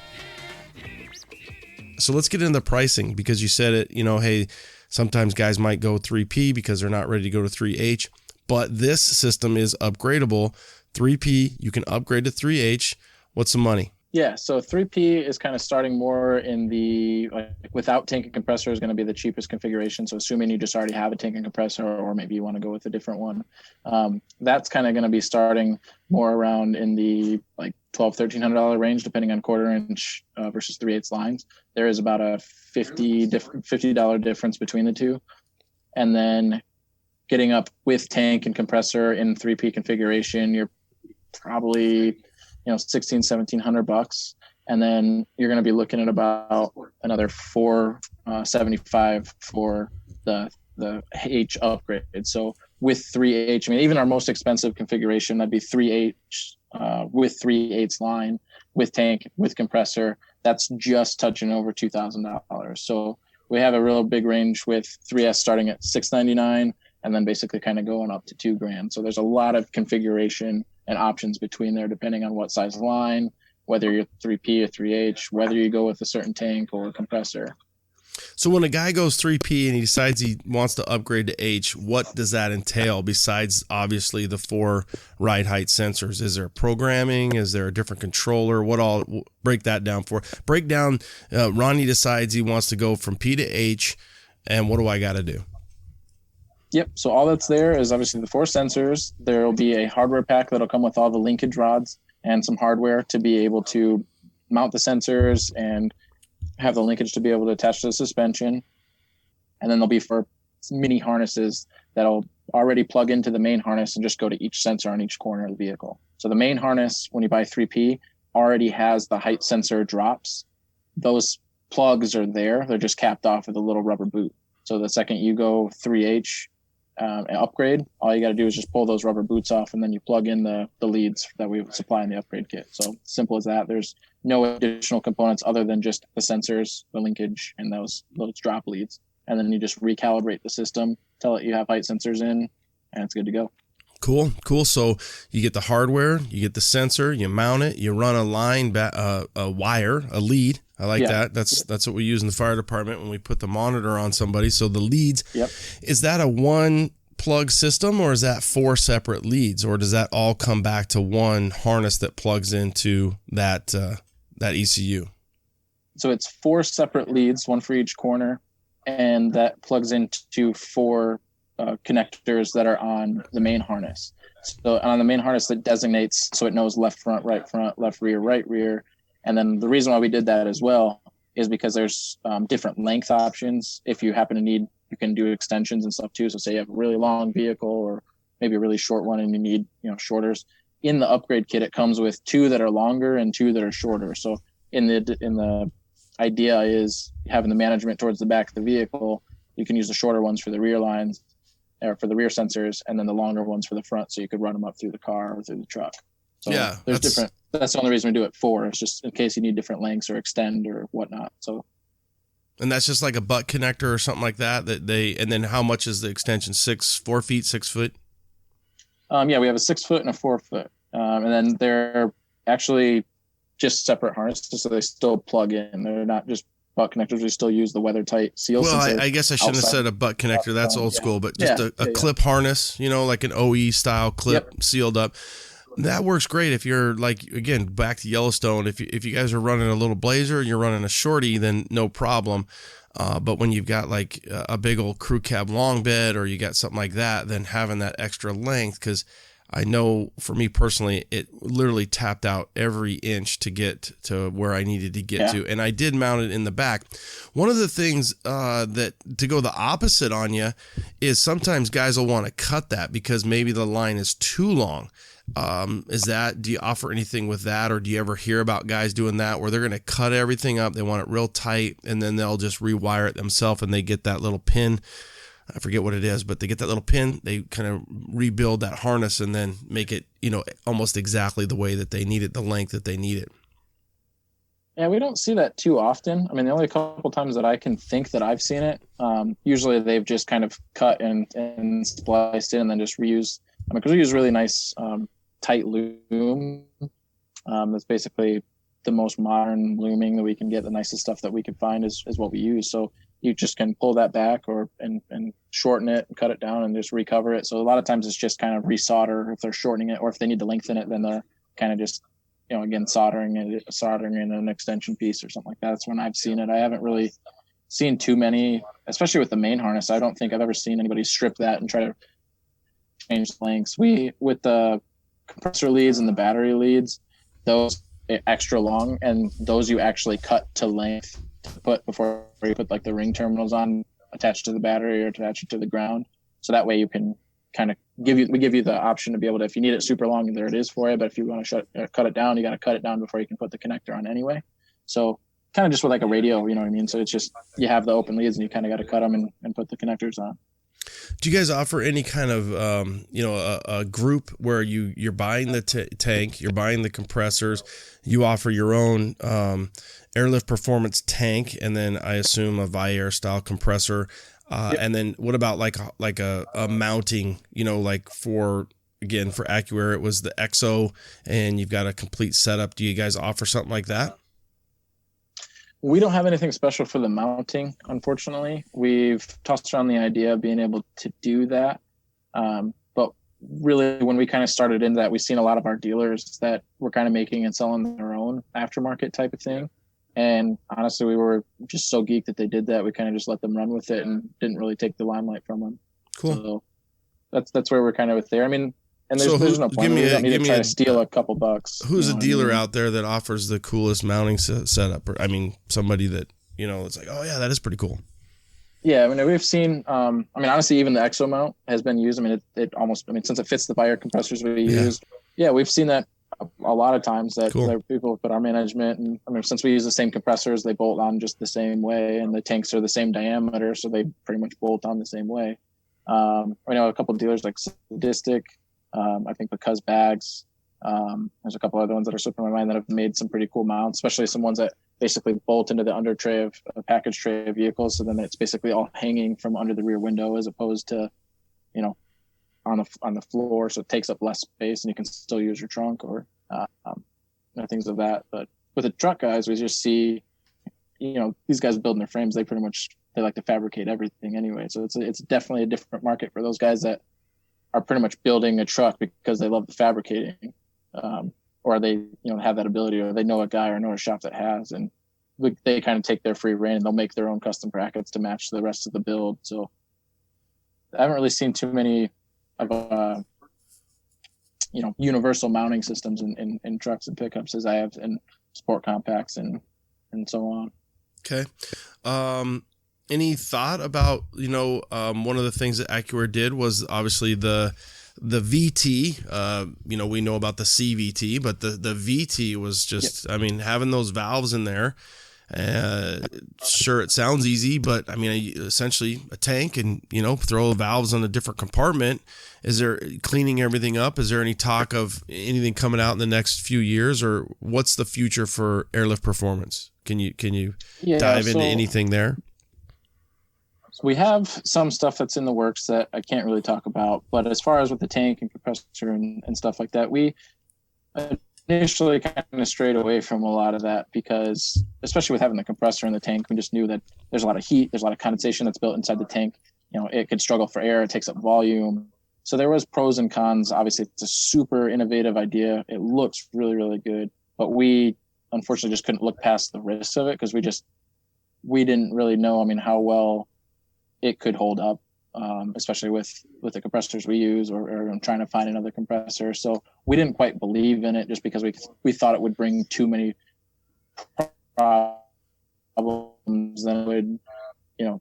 Speaker 1: So let's get into the pricing, because you said it, hey, sometimes guys might go 3P because they're not ready to go to 3H, but this system is upgradable. 3P, you can upgrade to 3H. What's the money?
Speaker 2: Yeah, so 3P is kind of starting more in the, without tank and compressor is going to be the cheapest configuration. So assuming you just already have a tank and compressor, or maybe you want to go with a different one, that's kind of going to be starting more around in the $1,200-$1,300 range, depending on quarter inch versus 3/8 lines. There is about a $50 difference between the two. And then getting up with tank and compressor in 3P configuration, you're probably $1,600-$1,700, and then you're going to be looking at about another $475 for the H upgrade. So with 3H, even our most expensive configuration, that'd be 3H with 3/8 line, with tank, with compressor. That's just touching over $2,000. So we have a real big range with 3S starting at $699, and then basically kind of going up to $2,000. So there's a lot of configuration and options between there, depending on what size line, whether you're 3P or 3H, whether you go with a certain tank or a compressor.
Speaker 1: So when a guy goes 3P and he decides he wants to upgrade to H, what does that entail besides obviously the 4 ride height sensors? Is there programming? Is there a different controller? What all? Break that down for. Break down. Ronnie decides he wants to go from P to H, and what do I got to do?
Speaker 2: Yep. So all that's there is obviously the 4 sensors. There will be a hardware pack that'll come with all the linkage rods and some hardware to be able to mount the sensors and have the linkage to be able to attach to the suspension. And then there'll be 4 mini harnesses that'll already plug into the main harness and just go to each sensor on each corner of the vehicle. So the main harness, when you buy 3P, already has the height sensor drops. Those plugs are there. They're just capped off with a little rubber boot. So the second you go 3H, upgrade, all you got to do is just pull those rubber boots off, and then you plug in the leads that we supply in the upgrade kit. So simple as that. There's no additional components other than just the sensors, the linkage, and those drop leads. And then you just recalibrate the system, tell it you have height sensors in, and it's good to go.
Speaker 1: Cool. So you get the hardware, you get the sensor, you mount it, you run a line, a wire, a lead. I like that. That's what we use in the fire department when we put the monitor on somebody. So the leads, is that a one plug system, or is that 4 separate leads, or does that all come back to one harness that plugs into that ECU?
Speaker 2: So it's 4 separate leads, one for each corner, and that plugs into 4 connectors that are on the main harness. So on the main harness that designates, so it knows left front, left rear, right rear. And then the reason why we did that as well is because there's different length options. If you happen to need, you can do extensions and stuff too. So say you have a really long vehicle or maybe a really short one and you need, shorters. In the upgrade kit, it comes with 2 that are longer and 2 that are shorter. So in the idea is having the management towards the back of the vehicle, you can use the shorter ones for the rear lines or for the rear sensors, and then the longer ones for the front, so you could run them up through the car or through the truck. So there's different. That's the only reason we do it 4. It's just in case you need different lengths or extend or whatnot. So,
Speaker 1: and that's just like a butt connector or something like that. And then how much is the extension? 4 feet, 6 foot?
Speaker 2: We have a 6 foot and a 4 foot, and then they're actually just separate harnesses, so they still plug in. They're not just butt connectors. We still use the weather tight seal.
Speaker 1: Well, I guess I shouldn't have said a butt connector. That's old school, but just a clip harness, like an OE style clip sealed up. That works great if you're again, back to Yellowstone. If you guys are running a little Blazer and you're running a shorty, then no problem. But when you've got a big old crew cab long bed, or you got something like that, then having that extra length, because I know for me personally, it literally tapped out every inch to get to where I needed to get to. And I did mount it in the back. One of the things that to go the opposite on you is sometimes guys will want to cut that because maybe the line is too long. Do you offer anything with that, or do you ever hear about guys doing that where they're going to cut everything up, they want it real tight, and then they'll just rewire it themselves, and they get that little pin, I forget what it is, but they get that little pin, they kind of rebuild that harness and then make it, almost exactly the way that they need it, the length that they need it.
Speaker 2: Yeah, we don't see that too often. The only couple times that I can think that I've seen it, usually they've just kind of cut and spliced it and then just reused because we use really nice tight loom. That's basically the most modern looming that we can get. The nicest stuff that we can find is what we use. So you just can pull that back and shorten it and cut it down and just recover it. So a lot of times it's just kind of resolder if they're shortening it, or if they need to lengthen it, then they're kind of just, again, soldering in an extension piece or something like that. That's when I've seen it. I haven't really seen too many, especially with the main harness. I don't think I've ever seen anybody strip that and try to change lengths. With the compressor leads and the battery leads, those extra long, and those you actually cut to length to put before you put like the ring terminals on, attached to the battery or attach it to the ground. So that way you can kind of we give you the option to be able to, if you need it super long, there it is for you. But if you want to cut it down, you got to cut it down before you can put the connector on anyway. So kind of just with like a radio, you know what I mean? So it's just, you have the open leads and you kind of got to cut them and put the connectors on.
Speaker 1: Do you guys offer any kind of, a group where you're buying the tank, you're buying the compressors, you offer your own Airlift Performance tank, and then I assume a Viair style compressor? Yep. And then what about like a mounting, like for AccuAir, it was the EXO and you've got a complete setup. Do you guys offer something like that?
Speaker 2: We don't have anything special for the mounting, unfortunately. We've tossed around the idea of being able to do that. But really, when we kind of started into that, we've seen a lot of our dealers that were kind of making and selling their own aftermarket type of thing. And honestly, we were just so geeked that they did that. We kind of just let them run with it and didn't really take the limelight from them.
Speaker 1: Cool.
Speaker 2: So that's where we're kind of with there. I mean, and there's no point. We don't need to try to steal a couple bucks.
Speaker 1: Who's a dealer out there that offers the coolest mounting setup? Or, somebody that, it's like, oh yeah, that is pretty cool.
Speaker 2: Yeah, I mean, we've seen, honestly, even the EXO mount has been used. It almost, since it fits the Viair compressors we used. Yeah, we've seen that a lot of times that people put our management, and since we use the same compressors, they bolt on just the same way, and the tanks are the same diameter, so they pretty much bolt on the same way. I know a couple of dealers like Sadistic, I think because bags. There's a couple other ones that are slipping my mind that have made some pretty cool mounts, especially some ones that basically bolt into the under tray of a package tray of vehicles. So then it's basically all hanging from under the rear window as opposed to, on the floor. So it takes up less space and you can still use your trunk or things of that. But with the truck guys, we just see, these guys building their frames, they like to fabricate everything anyway. So it's definitely a different market for those guys that are pretty much building a truck because they love the fabricating, or they have that ability, or they know a guy or know a shop that has, and they kind of take their free reign and they'll make their own custom brackets to match the rest of the build. So I haven't really seen too many of universal mounting systems in trucks and pickups as I have in sport compacts and so on.
Speaker 1: Okay. Any thought about, one of the things that AccuAir did was obviously the VT, we know about the CVT, but the VT was just, having those valves in there, sure, it sounds easy, but essentially a tank and, throw valves on a different compartment. Is there cleaning everything up? Is there any talk of anything coming out in the next few years, or what's the future for Airlift Performance? Can you dive into anything there?
Speaker 2: So we have some stuff that's in the works that I can't really talk about, but as far as with the tank and compressor and stuff like that, we initially kind of strayed away from a lot of that because, especially with having the compressor in the tank, we just knew that there's a lot of heat, there's a lot of condensation that's built inside the tank. It could struggle for air, it takes up volume. So there was pros and cons. Obviously, it's a super innovative idea. It looks really, really good, but we unfortunately just couldn't look past the risks of it because we didn't really know, how well it could hold up, especially with the compressors we use or trying to find another compressor. So we didn't quite believe in it just because we thought it would bring too many problems than it would,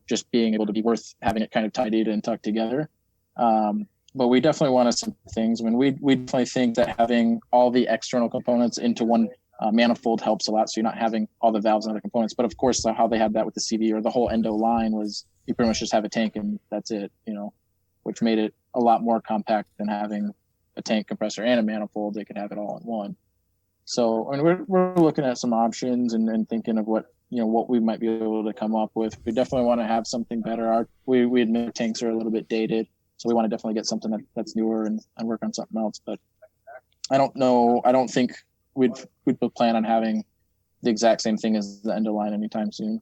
Speaker 2: just being able to be worth having it kind of tidied and tucked together. But we definitely wanted some things. We definitely think that having all the external components into one manifold helps a lot. So you're not having all the valves and other components. But of course, how they had that with the CV or the whole endo line was you pretty much just have a tank and that's it, which made it a lot more compact than having a tank, compressor, and a manifold. They could have it all in one. So we're looking at some options and thinking of what we might be able to come up with. We definitely want to have something better. We admit tanks are a little bit dated. So we want to definitely get something that's newer and work on something else. But I don't know. I don't think we'd plan on having the exact same thing as the end of line anytime soon.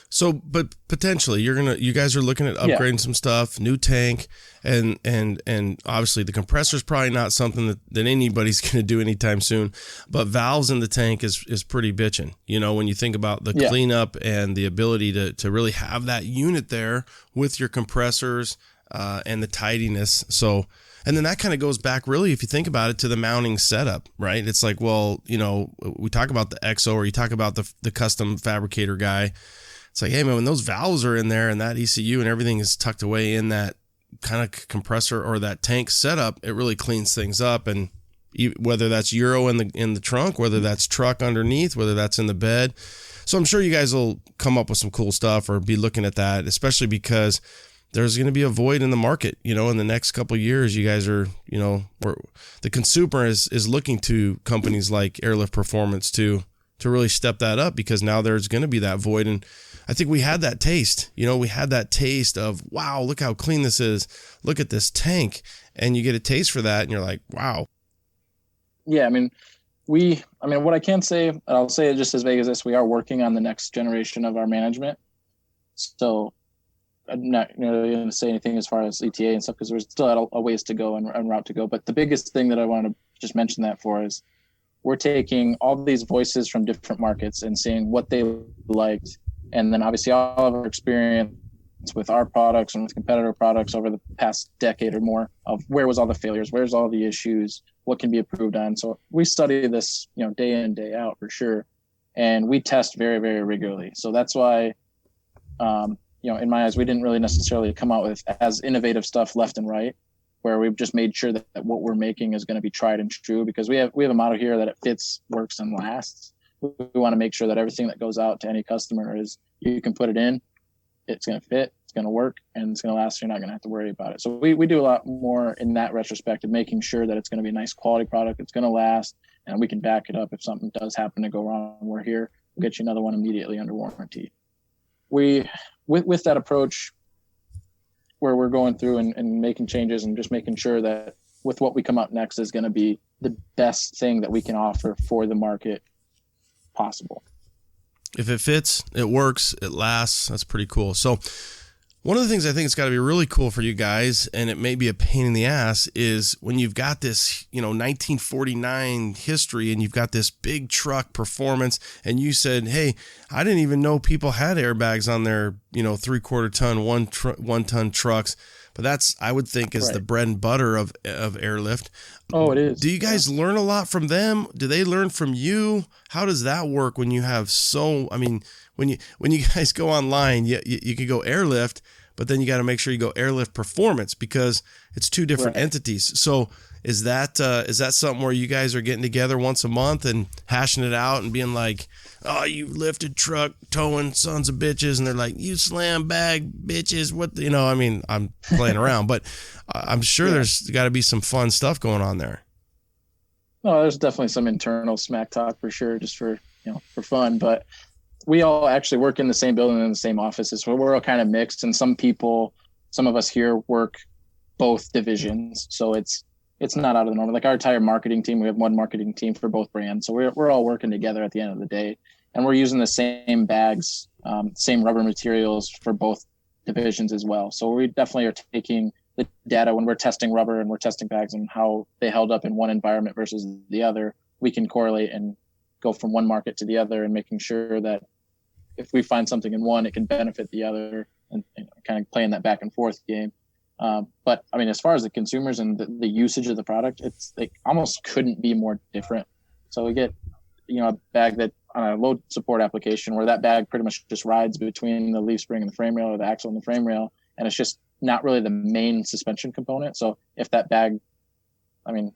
Speaker 1: So, but potentially you guys are looking at upgrading some stuff, new tank, and obviously the compressor is probably not something that anybody's going to do anytime soon, but valves in the tank is pretty bitching. You know, when you think about the cleanup and the ability to really have that unit there with your compressors and the tidiness. So, and then that kind of goes back, really, if you think about it, to the mounting setup, right? It's like, well, you know, we talk about the EXO, or you talk about the custom fabricator guy. It's like, hey, man, when those valves are in there and that ECU and everything is tucked away in that kind of compressor or that tank setup, it really cleans things up. And whether that's Euro in the trunk, whether that's truck underneath, whether that's in the bed. So I'm sure you guys will come up with some cool stuff or be looking at that, especially because there's going to be a void in the market, you know, in the next couple of years. You guys are, you know, the consumer is looking to companies like Airlift Performance to really step that up, because now there's going to be that void. And I think we had that taste, you know, of, wow, look how clean this is. Look at this tank. And you get a taste for that and you're like, wow.
Speaker 2: Yeah. I mean, what I can say, I'll say it just as vague as this, we are working on the next generation of our management. So I'm not going to say anything as far as ETA and stuff, because we're still at a ways to go and route to go. But the biggest thing that I want to just mention that for is we're taking all these voices from different markets and seeing what they liked. And then obviously all of our experience with our products and with competitor products over the past decade or more of where was all the failures, where's all the issues, what can be improved on. So we study this, you know, day in, day out for sure. And we test very, very regularly. So that's why, you know, in my eyes, we didn't really necessarily come out with as innovative stuff left and right, where we've just made sure that what we're making is going to be tried and true, because we have a motto here that it fits, works, and lasts. We want to make sure that everything that goes out to any customer is, you can put it in, it's going to fit, it's going to work, and it's going to last. You're not going to have to worry about it. So we do a lot more in that retrospect of making sure that it's going to be a nice quality product, it's going to last, and we can back it up if something does happen to go wrong. We're here, we'll get you another one immediately under warranty. With that approach, where we're going through and making changes and just making sure that with what we come up next is going to be the best thing that we can offer for the market possible.
Speaker 1: If it fits, it works, it lasts, that's pretty cool. So one of the things I think it's got to be really cool for you guys, and it may be a pain in the ass, is when you've got this, you know, 1949 history and you've got this big truck performance, and you said, hey, I didn't even know people had airbags on their, you know, 3/4 ton, 1 ton trucks. But that's, I would think, is the bread and butter of Airlift.
Speaker 2: Oh, it is.
Speaker 1: Do you guys learn a lot from them? Do they learn from you? How does that work when you have when you guys go online, you could go Airlift, but then you got to make sure you go Airlift Performance, because it's two different entities. So is that something where you guys are getting together once a month and hashing it out and being like, oh, you lifted truck towing sons of bitches, and they're like, you slam bag bitches, what, you know, I mean, I'm playing around, but I'm sure there's got to be some fun stuff going on there.
Speaker 2: No, there's definitely some internal smack talk for sure, just for, you know, for fun. But we all actually work in the same building, in the same offices, so we're all kind of mixed. And some of us here work both divisions, so it's not out of the norm. Like our entire marketing team, we have one marketing team for both brands, so we're all working together at the end of the day, and we're using the same bags, same rubber materials for both divisions as well. So we definitely are taking the data when we're testing rubber and we're testing bags and how they held up in one environment versus the other. We can correlate and go from one market to the other, and making sure that if we find something in one, it can benefit the other, and kind of playing that back and forth game. But I mean, as far as the consumers and the usage of the product, it's like almost couldn't be more different. So we get, you know, a bag that on a load support application where that bag pretty much just rides between the leaf spring and the frame rail, or the axle and the frame rail, and it's just not really the main suspension component. So if that bag, I mean,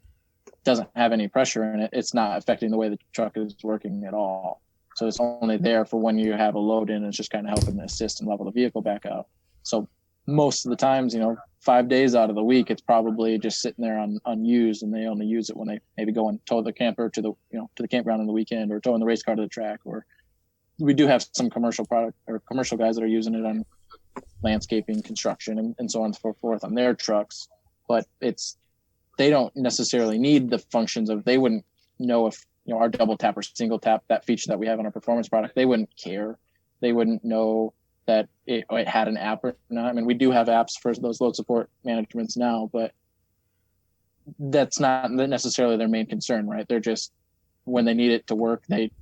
Speaker 2: doesn't have any pressure in it, it's not affecting the way the truck is working at all. So it's only there for when you have a load in, and it's just kind of helping to assist and level the vehicle back out. So most of the times, you know, 5 days out of the week, it's probably just sitting there unused, and they only use it when they maybe go and tow the camper to the campground on the weekend, or towing the race car to the track. Or we do have some commercial guys that are using it on landscaping, construction, and so on and so forth on their trucks. But they don't necessarily need the functions of, they wouldn't know if, our double tap or single tap, that feature that we have on our performance product, they wouldn't care. They wouldn't know that it had an app or not. I mean, we do have apps for those load support managements now, but that's not necessarily their main concern, right? They're just, when they need it to work, they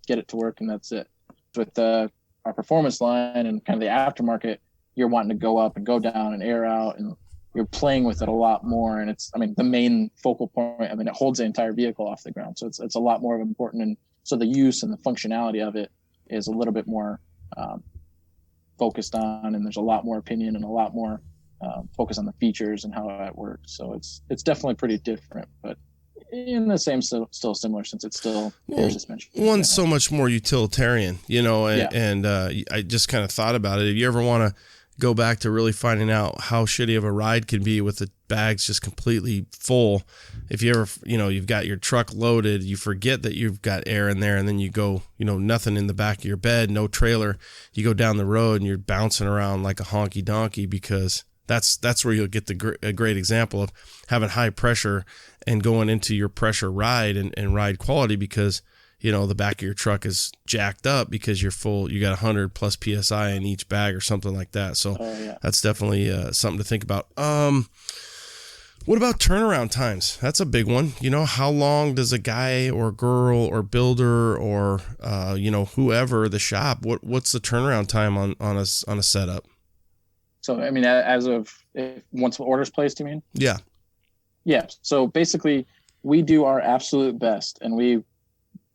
Speaker 2: get it to work, and that's it. With our performance line and kind of the aftermarket, you're wanting to go up and go down and air out, and you're playing with it a lot more. And the main focal point, it holds the entire vehicle off the ground. So it's a lot more important. And so the use and the functionality of it is a little bit more focused on, and there's a lot more opinion and a lot more focus on the features and how it works. So it's definitely pretty different, but in the same, still similar, since it's still air suspension.
Speaker 1: One's so much more utilitarian, and I just kind of thought about it. If you ever want to go back to really finding out how shitty of a ride can be with the bags just completely full, if you ever, you've got your truck loaded, you forget that you've got air in there, and then you go, nothing in the back of your bed, no trailer, you go down the road and you're bouncing around like a honky donkey, because that's where you'll get a great example of having high pressure and going into your pressure ride and ride quality, because the back of your truck is jacked up because you're full, you got 100 plus PSI in each bag or something like that. So that's definitely something to think about. What about turnaround times? That's a big one. How long does a guy or girl or builder or, whoever, the shop, what's the turnaround time on a setup?
Speaker 2: So, as of once the order's placed, you mean?
Speaker 1: Yeah.
Speaker 2: Yeah. So basically we do our absolute best, and we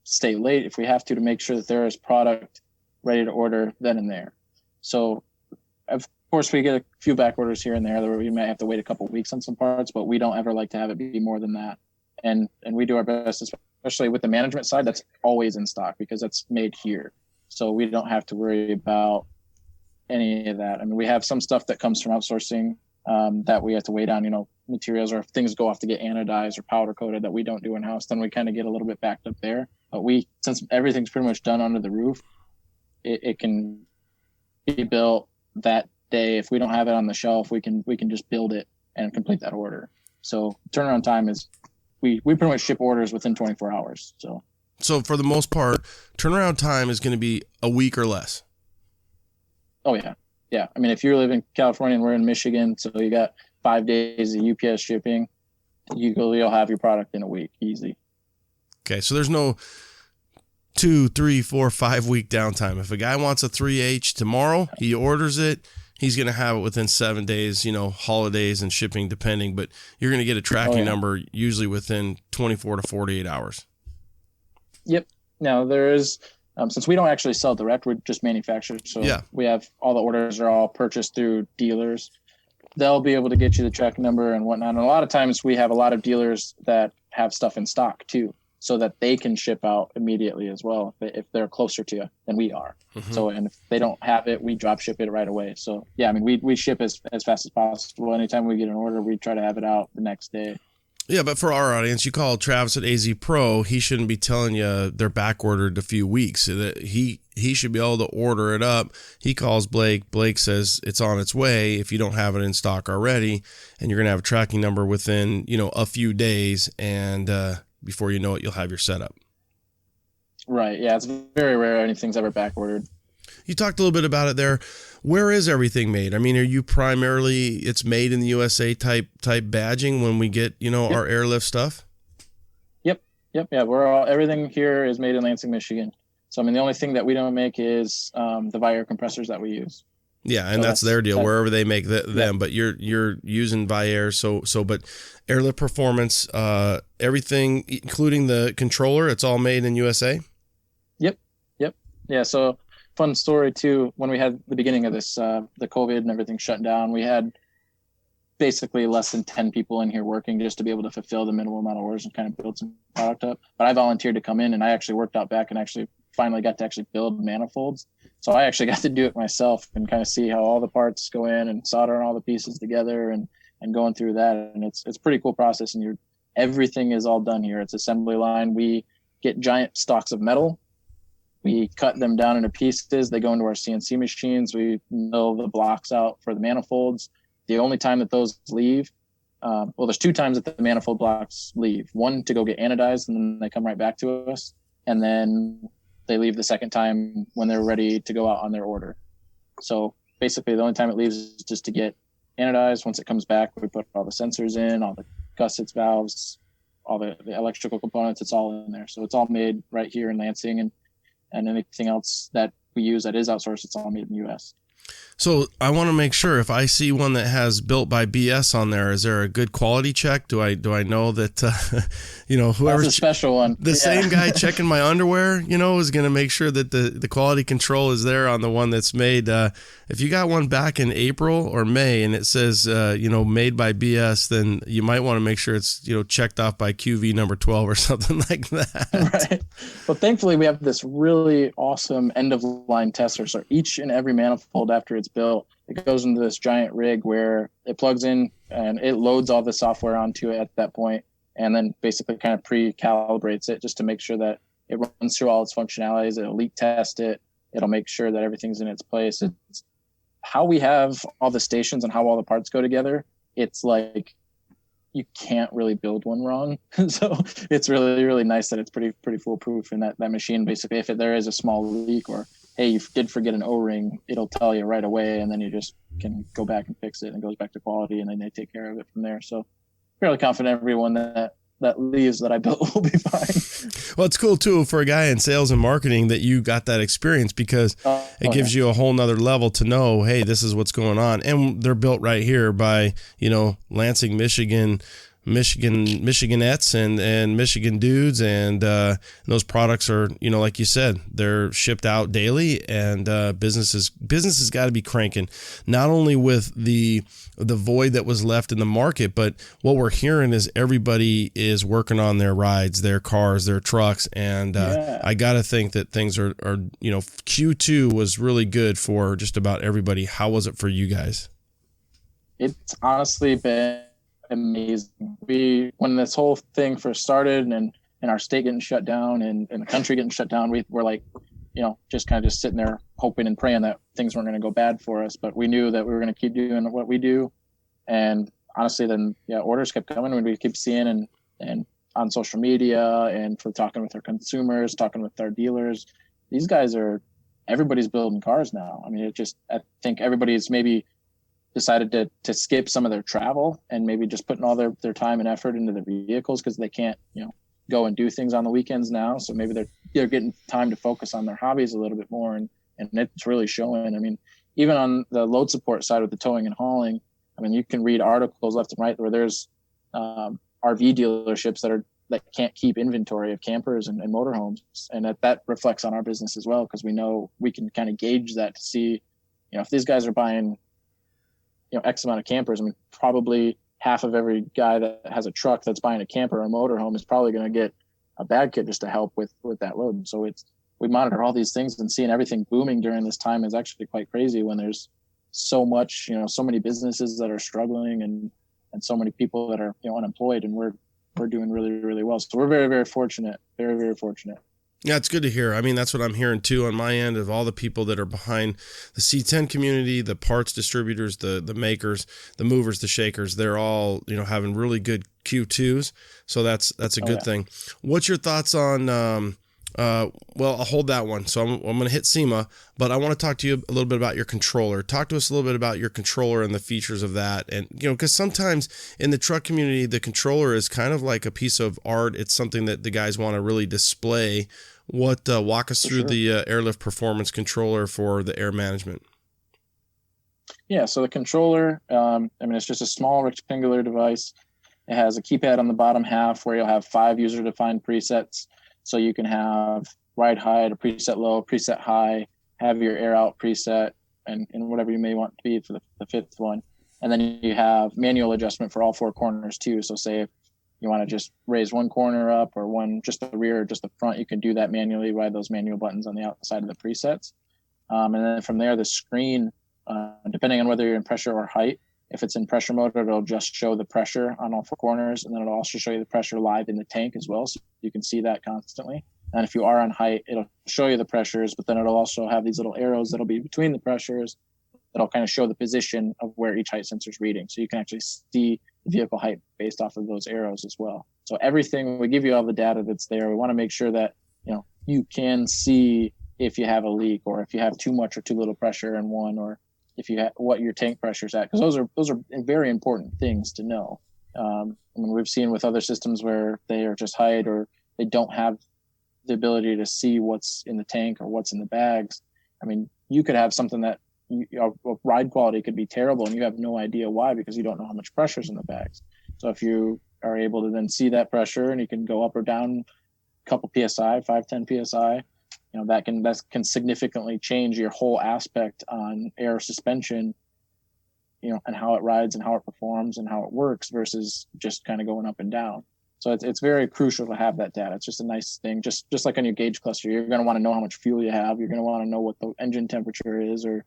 Speaker 2: stay late if we have to make sure that there is product ready to order then and there. So of course we get a few back orders here and there that we might have to wait a couple of weeks on some parts, but we don't ever like to have it be more than that. And we do our best, especially with the management side, that's always in stock because that's made here. So we don't have to worry about any of that. We have some stuff that comes from outsourcing that we have to wait on, materials, or if things go off to get anodized or powder coated that we don't do in-house, then we kind of get a little bit backed up there. But since everything's pretty much done under the roof, it can be built that day. If we don't have it on the shelf, we can just build it and complete that order. So turnaround time is, we pretty much ship orders within 24 hours. So
Speaker 1: for the most part, turnaround time is going to be a week or less.
Speaker 2: Oh yeah. Yeah. If you live in California and we're in Michigan, so you got 5 days of UPS shipping, you'll have your product in a week, easy.
Speaker 1: Okay. So there's no 2, 3, 4, 5 week downtime. If a guy wants a 3H tomorrow, he orders it, he's going to have it within 7 days, holidays and shipping depending, but you're going to get a tracking number usually within 24 to 48 hours.
Speaker 2: Yep. Now there is, since we don't actually sell direct, we just manufacture. So we have all the orders are all purchased through dealers. They'll be able to get you the tracking number and whatnot. And a lot of times we have a lot of dealers that have stuff in stock too, so that they can ship out immediately as well if they're closer to you than we are. Mm-hmm. So, and if they don't have it, we drop ship it right away. So yeah, we ship as fast as possible. Anytime we get an order, we try to have it out the next day.
Speaker 1: Yeah, but for our audience, you call Travis at AZ Pro, he shouldn't be telling you they're back ordered a few weeks. That he should be able to order it up. He calls Blake. Blake says it's on its way if you don't have it in stock already, and you're going to have a tracking number within, a few days, and before you know it, you'll have your setup.
Speaker 2: Right. Yeah, it's very rare anything's ever back ordered.
Speaker 1: You talked a little bit about it there. Where is everything made? Are you primarily, it's made in the USA type badging when we get, our Airlift stuff?
Speaker 2: Yep. Yeah. Everything here is made in Lansing, Michigan. So, the only thing that we don't make is the Viair compressors that we use.
Speaker 1: Yeah. And so that's their deal, wherever they make them, but you're using Viair. But Airlift Performance, everything, including the controller, it's all made in USA?
Speaker 2: Yep. Yeah. So, fun story too, when we had the beginning of this, the COVID and everything shut down, we had basically less than 10 people in here working just to be able to fulfill the minimal amount of orders and kind of build some product up. But I volunteered to come in, and I actually worked out back and actually finally got to actually build manifolds. So I actually got to do it myself and kind of see how all the parts go in and soldering all the pieces together and going through that. And it's a pretty cool process, and everything is all done here. It's assembly line. We get giant stocks of metal We cut them down into pieces. They go into our CNC machines. We mill the blocks out for the manifolds. The only time that those leave, there's 2 times that the manifold blocks leave. One to go get anodized, and then they come right back to us. And then they leave the second time when they're ready to go out on their order. So basically the only time it leaves is just to get anodized. Once it comes back, we put all the sensors in, all the gussets, valves, all the electrical components. It's all in there. So it's all made right here in Lansing, and anything else that we use that is outsourced, it's all made in the U.S.
Speaker 1: So I want to make sure if I see one that has built by BS on there, is there a good quality check? Do I know that, whoever's
Speaker 2: That's a special one.
Speaker 1: The same guy checking my underwear, is going to make sure that the quality control is there on the one that's made. If you got one back in April or May and it says, made by BS, then you might want to make sure it's, checked off by QV number 12 or something like that.
Speaker 2: Right. Well, thankfully we have this really awesome end of line tester. So each and every manifold after it's built, it goes into this giant rig where it plugs in and it loads all the software onto it at that point, and then basically kind of pre-calibrates it just to make sure that it runs through all its functionalities. It'll leak test it. It'll make sure that everything's in its place. It's how we have all the stations and how all the parts go together. It's like you can't really build one wrong. So it's really, really nice that it's pretty foolproof. And that machine, basically, if there is a small leak or, hey, you did forget an O-ring, it'll tell you right away. And then you just can go back and fix it, and it goes back to quality, and then they take care of it from there. So fairly confident everyone that leaves that I built will be fine.
Speaker 1: Well, it's cool too for a guy in sales and marketing that you got that experience, because it gives you a whole nother level to know, hey, this is what's going on. And they're built right here by, Lansing, Michiganettes and Michigan dudes. And those products are, like you said, they're shipped out daily, and business has got to be cranking, not only with the void that was left in the market, but what we're hearing is everybody is working on their rides, their cars, their trucks. And I got to think that things are, Q2 was really good for just about everybody. How was it for you guys?
Speaker 2: It's honestly been amazing. When this whole thing first started and our state getting shut down and the country getting shut down, we were like, just kind of just sitting there hoping and praying that things weren't going to go bad for us. But we knew that we were going to keep doing what we do. And honestly, then orders kept coming, and we keep seeing and on social media, and for talking with our consumers, talking with our dealers. These guys everybody's building cars now. I mean, I think everybody's maybe decided to skip some of their travel and maybe just putting all their time and effort into the vehicles because they can't, go and do things on the weekends now. So maybe they're getting time to focus on their hobbies a little bit more, and it's really showing. I mean, even on the load support side with the towing and hauling, I mean, you can read articles left and right where there's RV dealerships that can't keep inventory of campers and motorhomes, and that reflects on our business as well, because we know we can kind of gauge that to see, if these guys are buying X amount of campers. I mean, probably half of every guy that has a truck that's buying a camper or a motorhome is probably going to get a bag kit just to help with that load. And so we monitor all these things, and seeing everything booming during this time is actually quite crazy when there's so much, so many businesses that are struggling and so many people that are, unemployed, and we're doing really, really well. So we're very, very fortunate, very, very fortunate.
Speaker 1: Yeah, it's good to hear. I mean, that's what I'm hearing too on my end, of all the people that are behind the C10 community, the parts distributors, the makers, the movers, the shakers. They're all, having really good Q2s. So that's a good thing. What's your thoughts on, well, I'll hold that one. So I'm going to hit SEMA, but I want to talk to you a little bit about your controller. Talk to us a little bit about your controller and the features of that. And, because sometimes in the truck community, the controller is kind of like a piece of art. It's something that the guys want to really display. Walk us through the Airlift performance controller for the air management.
Speaker 2: Yeah, so the controller, it's just a small rectangular device. It has a keypad on the bottom half where you'll have 5 user-defined presets. So you can have ride height, a preset low, preset high, have your air out preset, and whatever you may want to be for the 5th one. And then you have manual adjustment for all 4 corners too. So say if you want to just raise one corner up or just the rear or just the front, you can do that manually by those manual buttons on the outside of the presets. And then from there, the screen, depending on whether you're in pressure or height, if it's in pressure mode, it'll just show the pressure on all 4 corners, and then it'll also show you the pressure live in the tank as well, so you can see that constantly. And if you are on height, it'll show you the pressures, but then it'll also have these little arrows that'll be between the pressures that'll kind of show the position of where each height sensor is reading. So you can actually see the vehicle height based off of those arrows as well. So everything, we give you all the data that's there. We want to make sure that, you can see if you have a leak, or if you have too much or too little pressure in one, or if you have what your tank pressure is at, because those are very important things to know. We've seen with other systems where they are just height, or they don't have the ability to see what's in the tank or what's in the bags. You could have something that ride quality could be terrible, and you have no idea why, because you don't know how much pressure is in the bags. So if you are able to then see that pressure, and you can go up or down a couple PSI, 5-10 PSI, that can significantly change your whole aspect on air suspension, and how it rides and how it performs and how it works, versus just kind of going up and down. So it's very crucial to have that data. It's just a nice thing. Just like on your gauge cluster, you're going to want to know how much fuel you have. You're going to want to know what the engine temperature is, or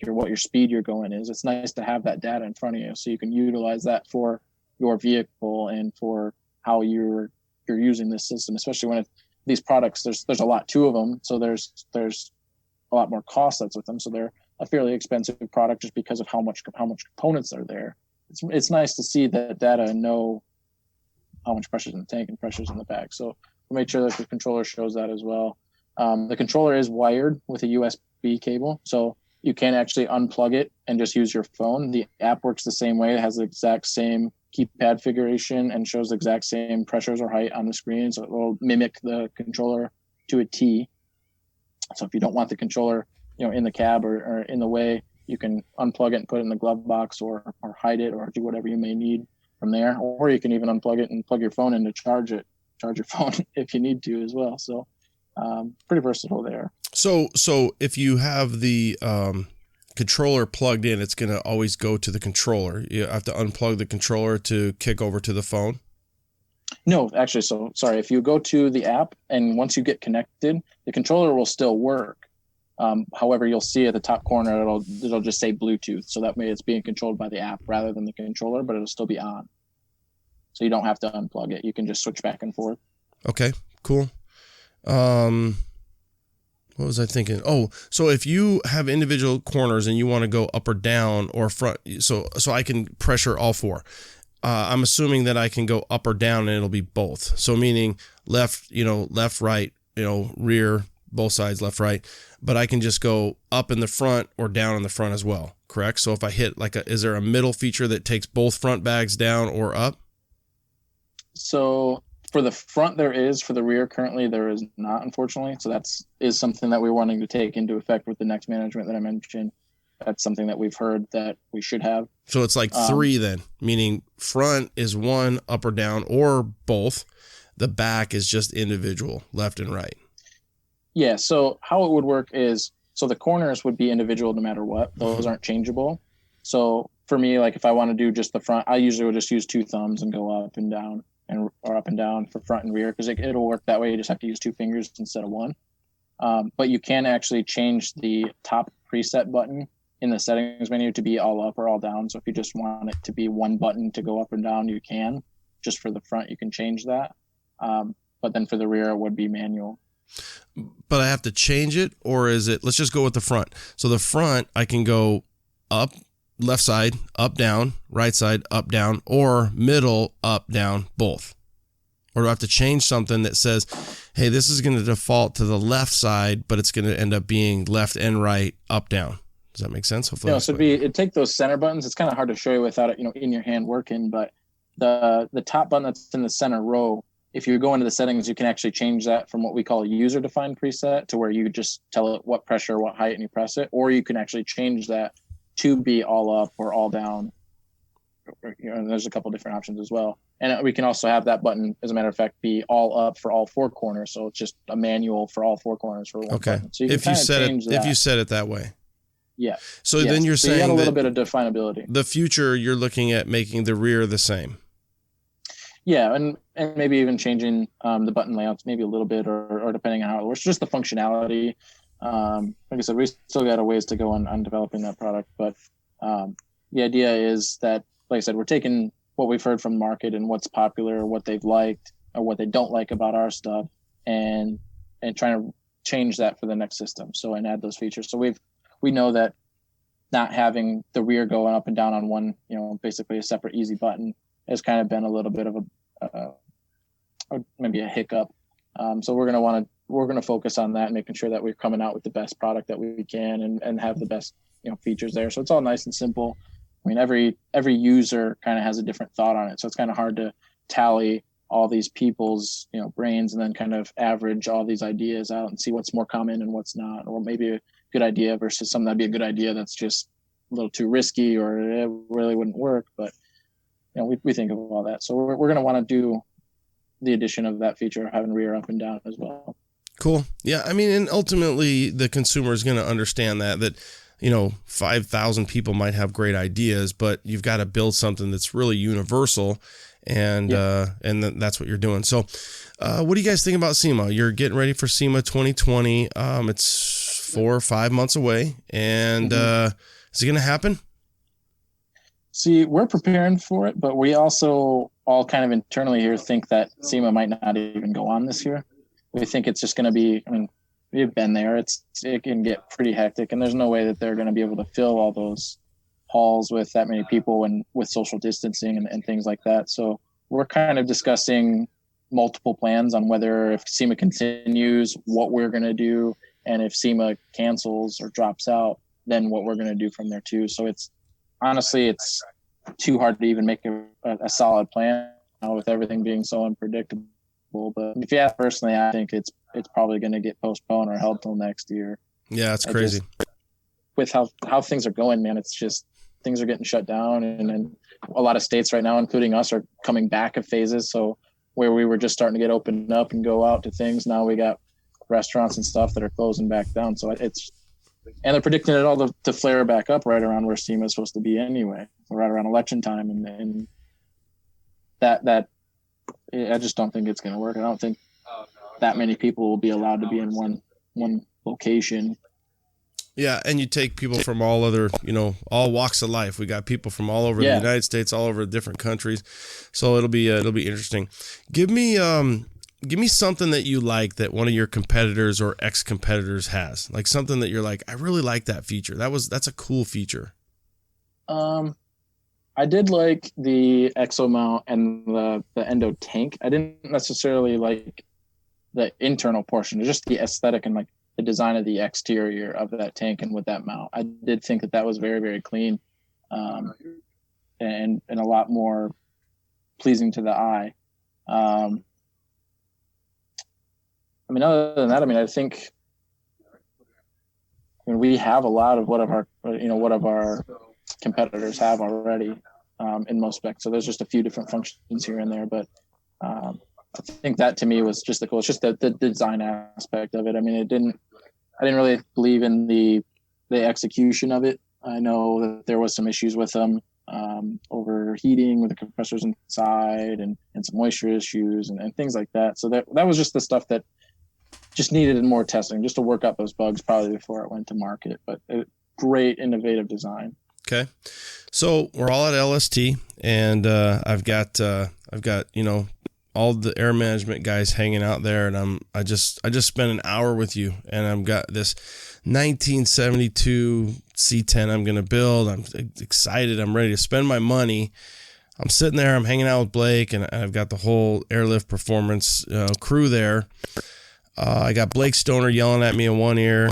Speaker 2: what your speed you're going is. It's nice to have that data in front of you, so you can utilize that for your vehicle and for how you're using this system, especially when these products, there's a lot to them. So there's a lot more cost that's with them. So they're a fairly expensive product just because of how much components are there. It's nice to see that data and know how much pressure's in the tank and pressure's in the back. So we'll make sure that the controller shows that as well. The controller is wired with a USB cable, so you can actually unplug it and just use your phone. The app works the same way. It has the exact same keypad configuration and shows the exact same pressures or height on the screen. So it will mimic the controller to a T. So if you don't want the controller, in the cab or in the way, you can unplug it and put it in the glove box, or hide it, or do whatever you may need from there. Or you can even unplug it and plug your phone in to charge your phone if you need to as well. So pretty versatile there.
Speaker 1: So if you have the controller plugged in, it's going to always go to the controller. You have to unplug the controller to kick over to the phone?
Speaker 2: No, actually, so sorry. If you go to the app and once you get connected, the controller will still work. However, you'll see at the top corner, it'll just say Bluetooth. So that way it's being controlled by the app rather than the controller, but it'll still be on. So you don't have to unplug it. You can just switch back and forth. Okay,
Speaker 1: cool. What was I thinking? Oh, so if you have individual corners and you want to go up or down or front, so I can pressure all four. I'm assuming that I can go up or down and it'll be both. So meaning left, right, rear, both sides, left, right. But I can just go up in the front or down in the front as well, correct? So if I hit is there a middle feature that takes both front bags down or up?
Speaker 2: So for the front, there is. For the rear, currently, there is not, unfortunately. So is something that we're wanting to take into effect with the next management that I mentioned. That's something that we've heard that we should have.
Speaker 1: So it's like three then, meaning front is one, up or down, or both. The back is just individual, left and right.
Speaker 2: Yeah, so how it would work is, so the corners would be individual no matter what. Those aren't changeable. So for me, if I want to do just the front, I usually would just use two thumbs and go up and down, or up and down for front and rear, because it'll work that way. You just have to use two fingers instead of one. But you can actually change the top preset button in the settings menu to be all up or all down. So if you just want it to be one button to go up and down, you can. Just for the front, you can change that. But then for the rear, it would be manual.
Speaker 1: But I have to change it, or is it, let's just go with the front. So the front, I can go up, left side, up, down, right side, up, down, or middle, up, down, both. Or do I have to change something that says, hey, this is going to default to the left side, but it's going to end up being left and right, up, down. Does that make sense? Hopefully.
Speaker 2: No, so it'd take those center buttons. It's kind of hard to show you without it, in your hand working, but the top button that's in the center row, if you go into the settings, you can actually change that from what we call a user-defined preset to where you just tell it what pressure, what height, and you press it. Or you can actually change that to be all up or all down. There's a couple different options as well. And we can also have that button, as a matter of fact, be all up for all four corners. So it's just a manual for all four corners for one button. So
Speaker 1: if you set it that way.
Speaker 2: Yeah.
Speaker 1: So then you're saying
Speaker 2: you got a little bit of definability.
Speaker 1: The future, you're looking at making the rear the same.
Speaker 2: Yeah, and maybe even changing the button layouts maybe a little bit, or depending on how it works, just the functionality. Like I said, we still got a ways to go on developing that product, but the idea is that, like I said, we're taking what we've heard from the market and what's popular, what they've liked, or what they don't like about our stuff, and trying to change that for the next system. So, and add those features. So we know that not having the rear going up and down on one, basically a separate easy button has kind of been a little bit of maybe a hiccup. So we're going to focus on that, making sure that we're coming out with the best product that we can and have the best, features there. So it's all nice and simple. I mean, every user kind of has a different thought on it. So it's kind of hard to tally all these people's, brains and then kind of average all these ideas out and see what's more common and what's not, or maybe a good idea versus something that'd be a good idea that's just a little too risky or it really wouldn't work. But, we think of all that. So we're going to want to do the addition of that feature, having rear up and down as well.
Speaker 1: Cool. Yeah. I mean, and ultimately the consumer is going to understand that 5,000 people might have great ideas, but you've got to build something that's really universal. And that's what you're doing. So, what do you guys think about SEMA? You're getting ready for SEMA 2020. It's 4 or 5 months away, and is it going to happen?
Speaker 2: See, we're preparing for it, but we also all kind of internally here think that SEMA might not even go on this year. We think it's just going to be. I mean, we've been there. It can get pretty hectic, and there's no way that they're going to be able to fill all those halls with that many people and with social distancing and things like that. So we're kind of discussing multiple plans on whether if SEMA continues, what we're going to do, and if SEMA cancels or drops out, then what we're going to do from there too. So it's too hard to even make a solid plan with everything being so unpredictable. But if you ask personally, I think it's probably going to get postponed or held till next year.
Speaker 1: Yeah, it's crazy.
Speaker 2: With how things are going, man, it's just things are getting shut down, and a lot of states right now, including us, are coming back of phases. So where we were just starting to get opened up and go out to things, now we got restaurants and stuff that are closing back down. So and they're predicting it all to flare back up right around where SEMA is supposed to be anyway, right around election time. And that I just don't think it's going to work. I don't think that many people will be allowed to be in one location.
Speaker 1: Yeah, and you take people from all other, all walks of life. We got people from all over the United States, all over different countries. So it'll be interesting. Give me something that you like that one of your competitors or ex-competitors has. Like something that you're like, I really like that feature. That's a cool feature.
Speaker 2: I did like the exo mount and the endo tank. I didn't necessarily like the internal portion, just the aesthetic and like the design of the exterior of that tank and with that mount. I did think that was very, very clean, and a lot more pleasing to the eye. I mean, other than that, I think we have a lot of what our competitors have already in most specs. So there's just a few different functions here and there, but I think that to me was just the cool. It's just the design aspect of it. I mean, I didn't really believe in the execution of it. I know that there was some issues with them, overheating with the compressors inside and some moisture issues and things like that. So that was just the stuff that just needed more testing just to work out those bugs probably before it went to market. But great innovative design.
Speaker 1: Okay. So we're all at LST, and I've got all the air management guys hanging out there, and I just spent an hour with you, and I've got this 1972 C10 I'm going to build. I'm excited. I'm ready to spend my money. I'm sitting there, I'm hanging out with Blake, and I've got the whole Airlift Performance crew there. I got Blake Stoner yelling at me in one ear.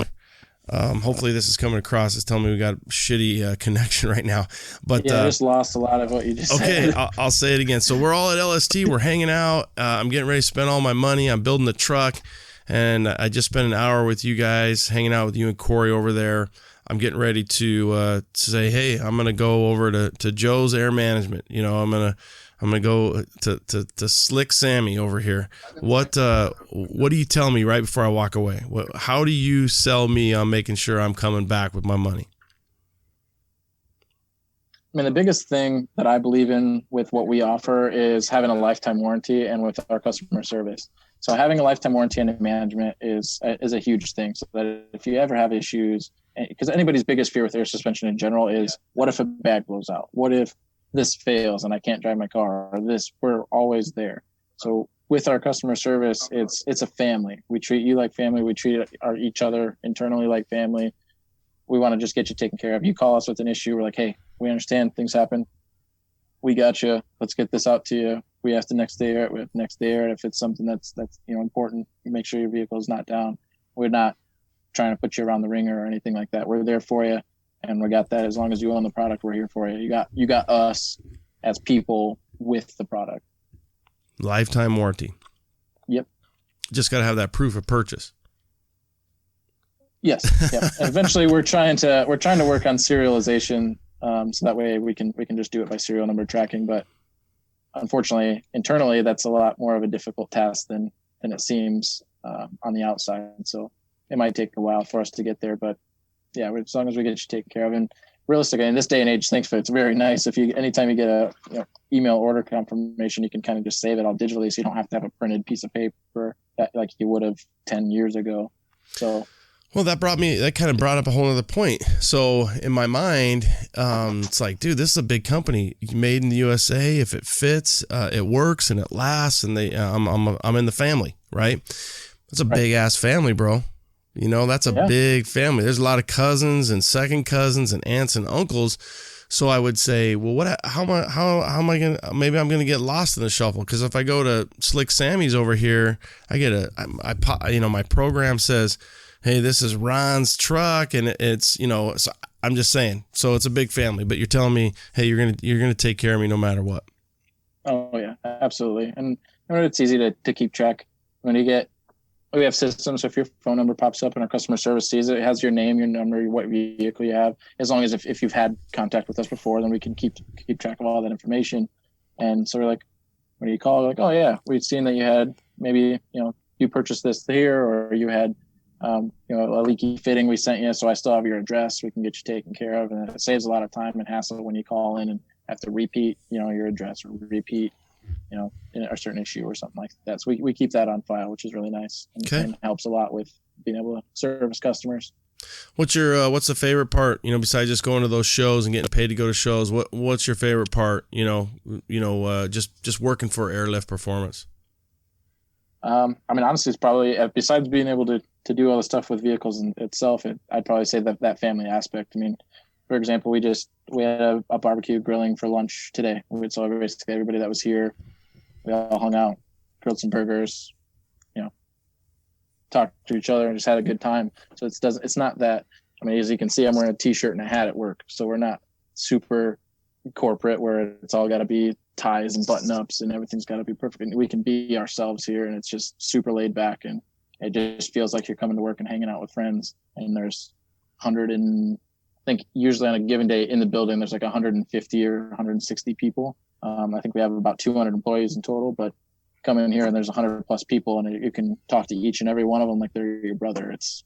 Speaker 1: Hopefully this is coming across. It's telling me we got a shitty connection right now. But
Speaker 2: I just lost a lot of what you just said.
Speaker 1: Okay, I'll say it again. So we're all at LST. We're hanging out. I'm getting ready to spend all my money. I'm building the truck, and I just spent an hour with you guys, hanging out with you and Corey over there. I'm getting ready to say, hey, I'm gonna go over to Joe's Air Management. I'm gonna go to Slick Sammy over here. What do you tell me right before I walk away? How do you sell me on making sure I'm coming back with my money?
Speaker 2: I mean, the biggest thing that I believe in with what we offer is having a lifetime warranty and with our customer service. So having a lifetime warranty and management is a huge thing. So that if you ever have issues, because anybody's biggest fear with air suspension in general is, what if a bag blows out? What if this fails and I can't drive my car, or we're always there. So with our customer service, it's a family. We treat you like family. We treat each other internally like family. We want to just get you taken care of. You call us with an issue, we're like, hey, we understand things happen. We got you. Let's get this out to you. We have to next day air it with next day air it. If it's something that's important, you make sure your vehicle is not down. We're not trying to put you around the ringer or anything like that. We're there for you, and we got that. As long as you own the product, we're here for you. You got us as people with the product.
Speaker 1: Lifetime warranty.
Speaker 2: Yep.
Speaker 1: Just got to have that proof of purchase.
Speaker 2: Yes. Yep. And eventually, we're trying to work on serialization, so that way we can just do it by serial number tracking. But unfortunately, internally, that's a lot more of a difficult task than it seems on the outside. So it might take a while for us to get there. But yeah, as long as we get you taken care of, and realistically, in this day and age, thankfully, it's very nice. Anytime you get a email order confirmation, you can kind of just save it all digitally, so you don't have to have a printed piece of paper like you would have 10 years ago. So.
Speaker 1: Well, that kind of brought up a whole other point. So in my mind, it's like, dude, this is a big company, made in the USA. If it fits, it works and it lasts, and I'm in the family, right? That's a big ass family, bro. That's a big family. There's a lot of cousins and second cousins and aunts and uncles. So I would say, well, how am I going to, maybe I'm going to get lost in the shuffle. Because if I go to Slick Sammy's over here, my program says, hey, this is Ron's truck, and it's, so I'm just saying. So it's a big family, but you're telling me, hey, you're gonna take care of me no matter what.
Speaker 2: Oh yeah, absolutely. And it's easy to keep track. We have systems. So if your phone number pops up and our customer service sees it, it has your name, your number, what vehicle you have. As long as if you've had contact with us before, then we can keep track of all that information. And so we're like, when you call, we're like, oh yeah, we've seen that you had maybe you purchased this here, or you had a leaky fitting we sent you, so I still have your address. We can get you taken care of, and it saves a lot of time and hassle when you call in and have to repeat, your address, or repeat, a certain issue or something like that. So we keep that on file, which is really nice, and helps a lot with being able to service customers.
Speaker 1: What's the favorite part? Besides just going to those shows and getting paid to go to shows, what's your favorite part? Just working for Airlift Performance.
Speaker 2: Honestly, it's probably, besides being able to do all the stuff with vehicles in itself, I'd probably say that family aspect. For example, we had a barbecue grilling for lunch today. So basically everybody that was here, we all hung out, grilled some burgers, talked to each other, and just had a good time. So it's not that, as you can see, I'm wearing a t-shirt and a hat at work. So we're not super corporate where it's all got to be ties and button ups and everything's got to be perfect. And we can be ourselves here, and it's just super laid back, and it just feels like you're coming to work and hanging out with friends. And there's I think usually on a given day in the building, there's like 150 or 160 people. I think we have about 200 employees in total, but come in here and there's 100 plus people, and you can talk to each and every one of them like they're your brother. It's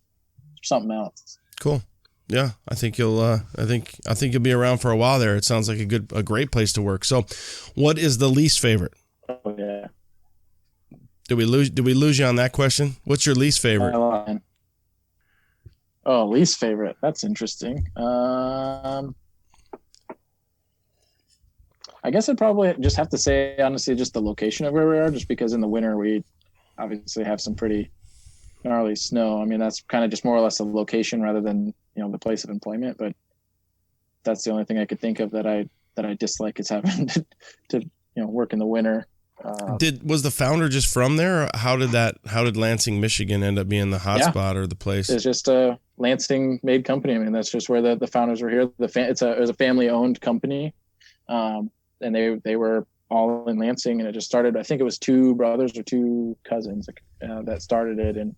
Speaker 2: something else.
Speaker 1: Cool. Yeah, I think you'll. I think you'll be around for a while there. It sounds like a great place to work. So, what is the least favorite?
Speaker 2: Oh yeah.
Speaker 1: Did we lose you on that question? What's your least favorite?
Speaker 2: Least favorite. That's interesting. I guess I'd probably just have to say, honestly, just the location of where we are, just because in the winter we obviously have some pretty gnarly snow. That's kind of just more or less a location rather than, the place of employment. But that's the only thing I could think of that I dislike, is having to work in the winter.
Speaker 1: Was the founder just from there? Or how did Lansing, Michigan end up being the hotspot or the place?
Speaker 2: It's just a Lansing made company. That's just where the founders were here. It was a family owned company. And they were all in Lansing, and it just started, I think it was 2 brothers or 2 cousins that started it, and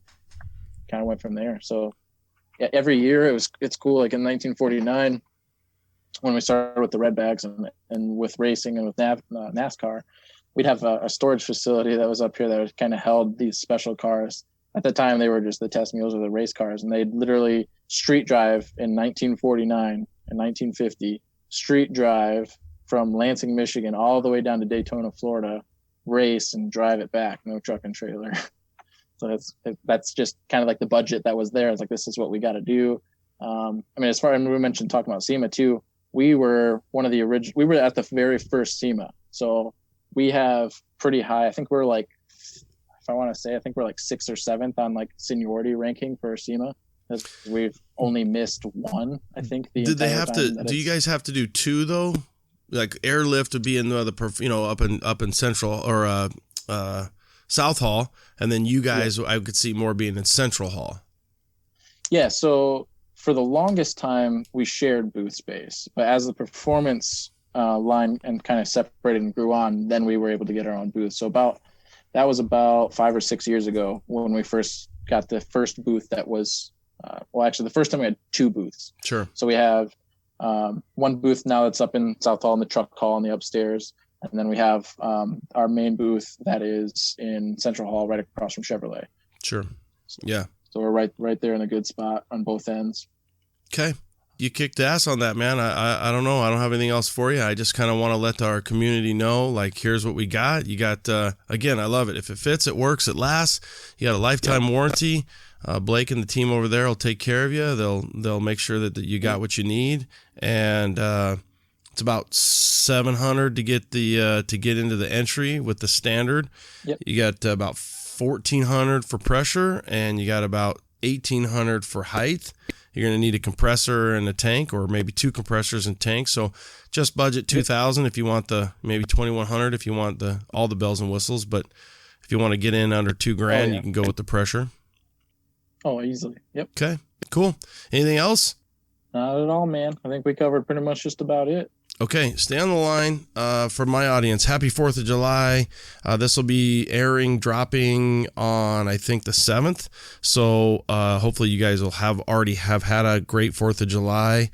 Speaker 2: kind of went from there. So every year it's cool. Like in 1949, when we started with the red bags and with racing and with NASCAR, we'd have a storage facility that was up here that kind of held these special cars. At the time, they were just the test mules or the race cars, and they'd literally street drive in 1949 and 1950, street drive from Lansing, Michigan, all the way down to Daytona, Florida, race and drive it back, no truck and trailer. So that's just kind of like the budget that was there. It's like, this is what we got to do. As far as we mentioned, talking about SEMA too, we were one of the original, we were at the very first SEMA. So we have pretty high, I think we're like if I want to say, I think we're like 6th or 7th on like seniority ranking for SEMA. We've only missed one, I think.
Speaker 1: Did they have to? Do you guys have to do 2 though? Like Airlift would be in the up in Central or South Hall, and then you guys, I could see more being in Central Hall.
Speaker 2: Yeah. So for the longest time, we shared booth space, but as the performance line and kind of separated and grew on, then we were able to get our own booth. So that was about 5 or 6 years ago when we first got the first booth that was. Actually, the first time we had 2 booths.
Speaker 1: Sure.
Speaker 2: So we have one booth now that's up in South Hall in the truck hall on the upstairs. And then we have our main booth that is in Central Hall right across from Chevrolet.
Speaker 1: Sure. Yeah.
Speaker 2: So we're right there in a good spot on both ends.
Speaker 1: Okay. You kicked ass on that, man. I don't know. I don't have anything else for you. I just kind of want to let our community know, like, here's what we got. You got, again, I love it. If it fits, it works, it lasts. You got a lifetime warranty. Blake and the team over there will take care of you. They'll make sure that you got what you need, and it's about $700 to get into the entry with the standard.
Speaker 2: Yep.
Speaker 1: You got about $1,400 for pressure, and you got about $1,800 for height. You're going to need a compressor and a tank, or maybe 2 compressors and tanks. So just budget $2,000 if you want maybe $2,100 if you want all the bells and whistles. But if you want to get in under $2,000, you can go with the pressure.
Speaker 2: Oh, easily. Yep.
Speaker 1: Okay, cool. Anything else?
Speaker 2: Not at all, man. I think we covered pretty much just about it.
Speaker 1: Okay, stay on the line for my audience. Happy 4th of July. This will be dropping on, I think, the 7th. So hopefully you guys will already have had a great 4th of July.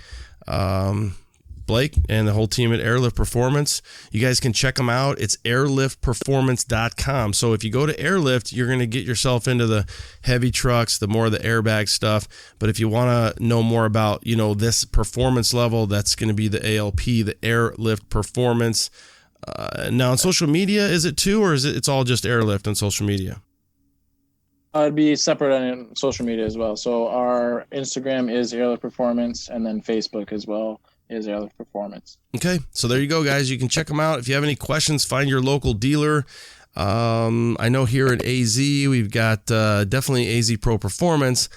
Speaker 1: Blake and the whole team at Airlift Performance. You guys can check them out. It's airliftperformance.com. So if you go to Airlift, you're going to get yourself into the heavy trucks, the more of the airbag stuff. But if you want to know more about, this performance level, that's going to be the ALP, the Airlift Performance. Now on social media, is it too, or is it's all just Airlift on social media?
Speaker 2: It'd be separate on social media as well. So our Instagram is Airlift Performance, and then Facebook as well is Airlift Performance.
Speaker 1: Okay, so there you go, guys. You can check them out. If you have any questions, find your local dealer. I know here at AZ, we've got definitely AZ Pro Performance.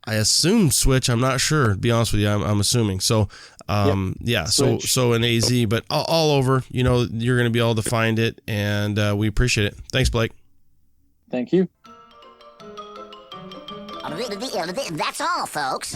Speaker 1: I assume Switch. I'm not sure, to be honest with you. I'm assuming. So, yeah, so an AZ, but all over, you're going to be able to find it, and we appreciate it. Thanks, Blake.
Speaker 2: Thank you.
Speaker 11: That's all, folks.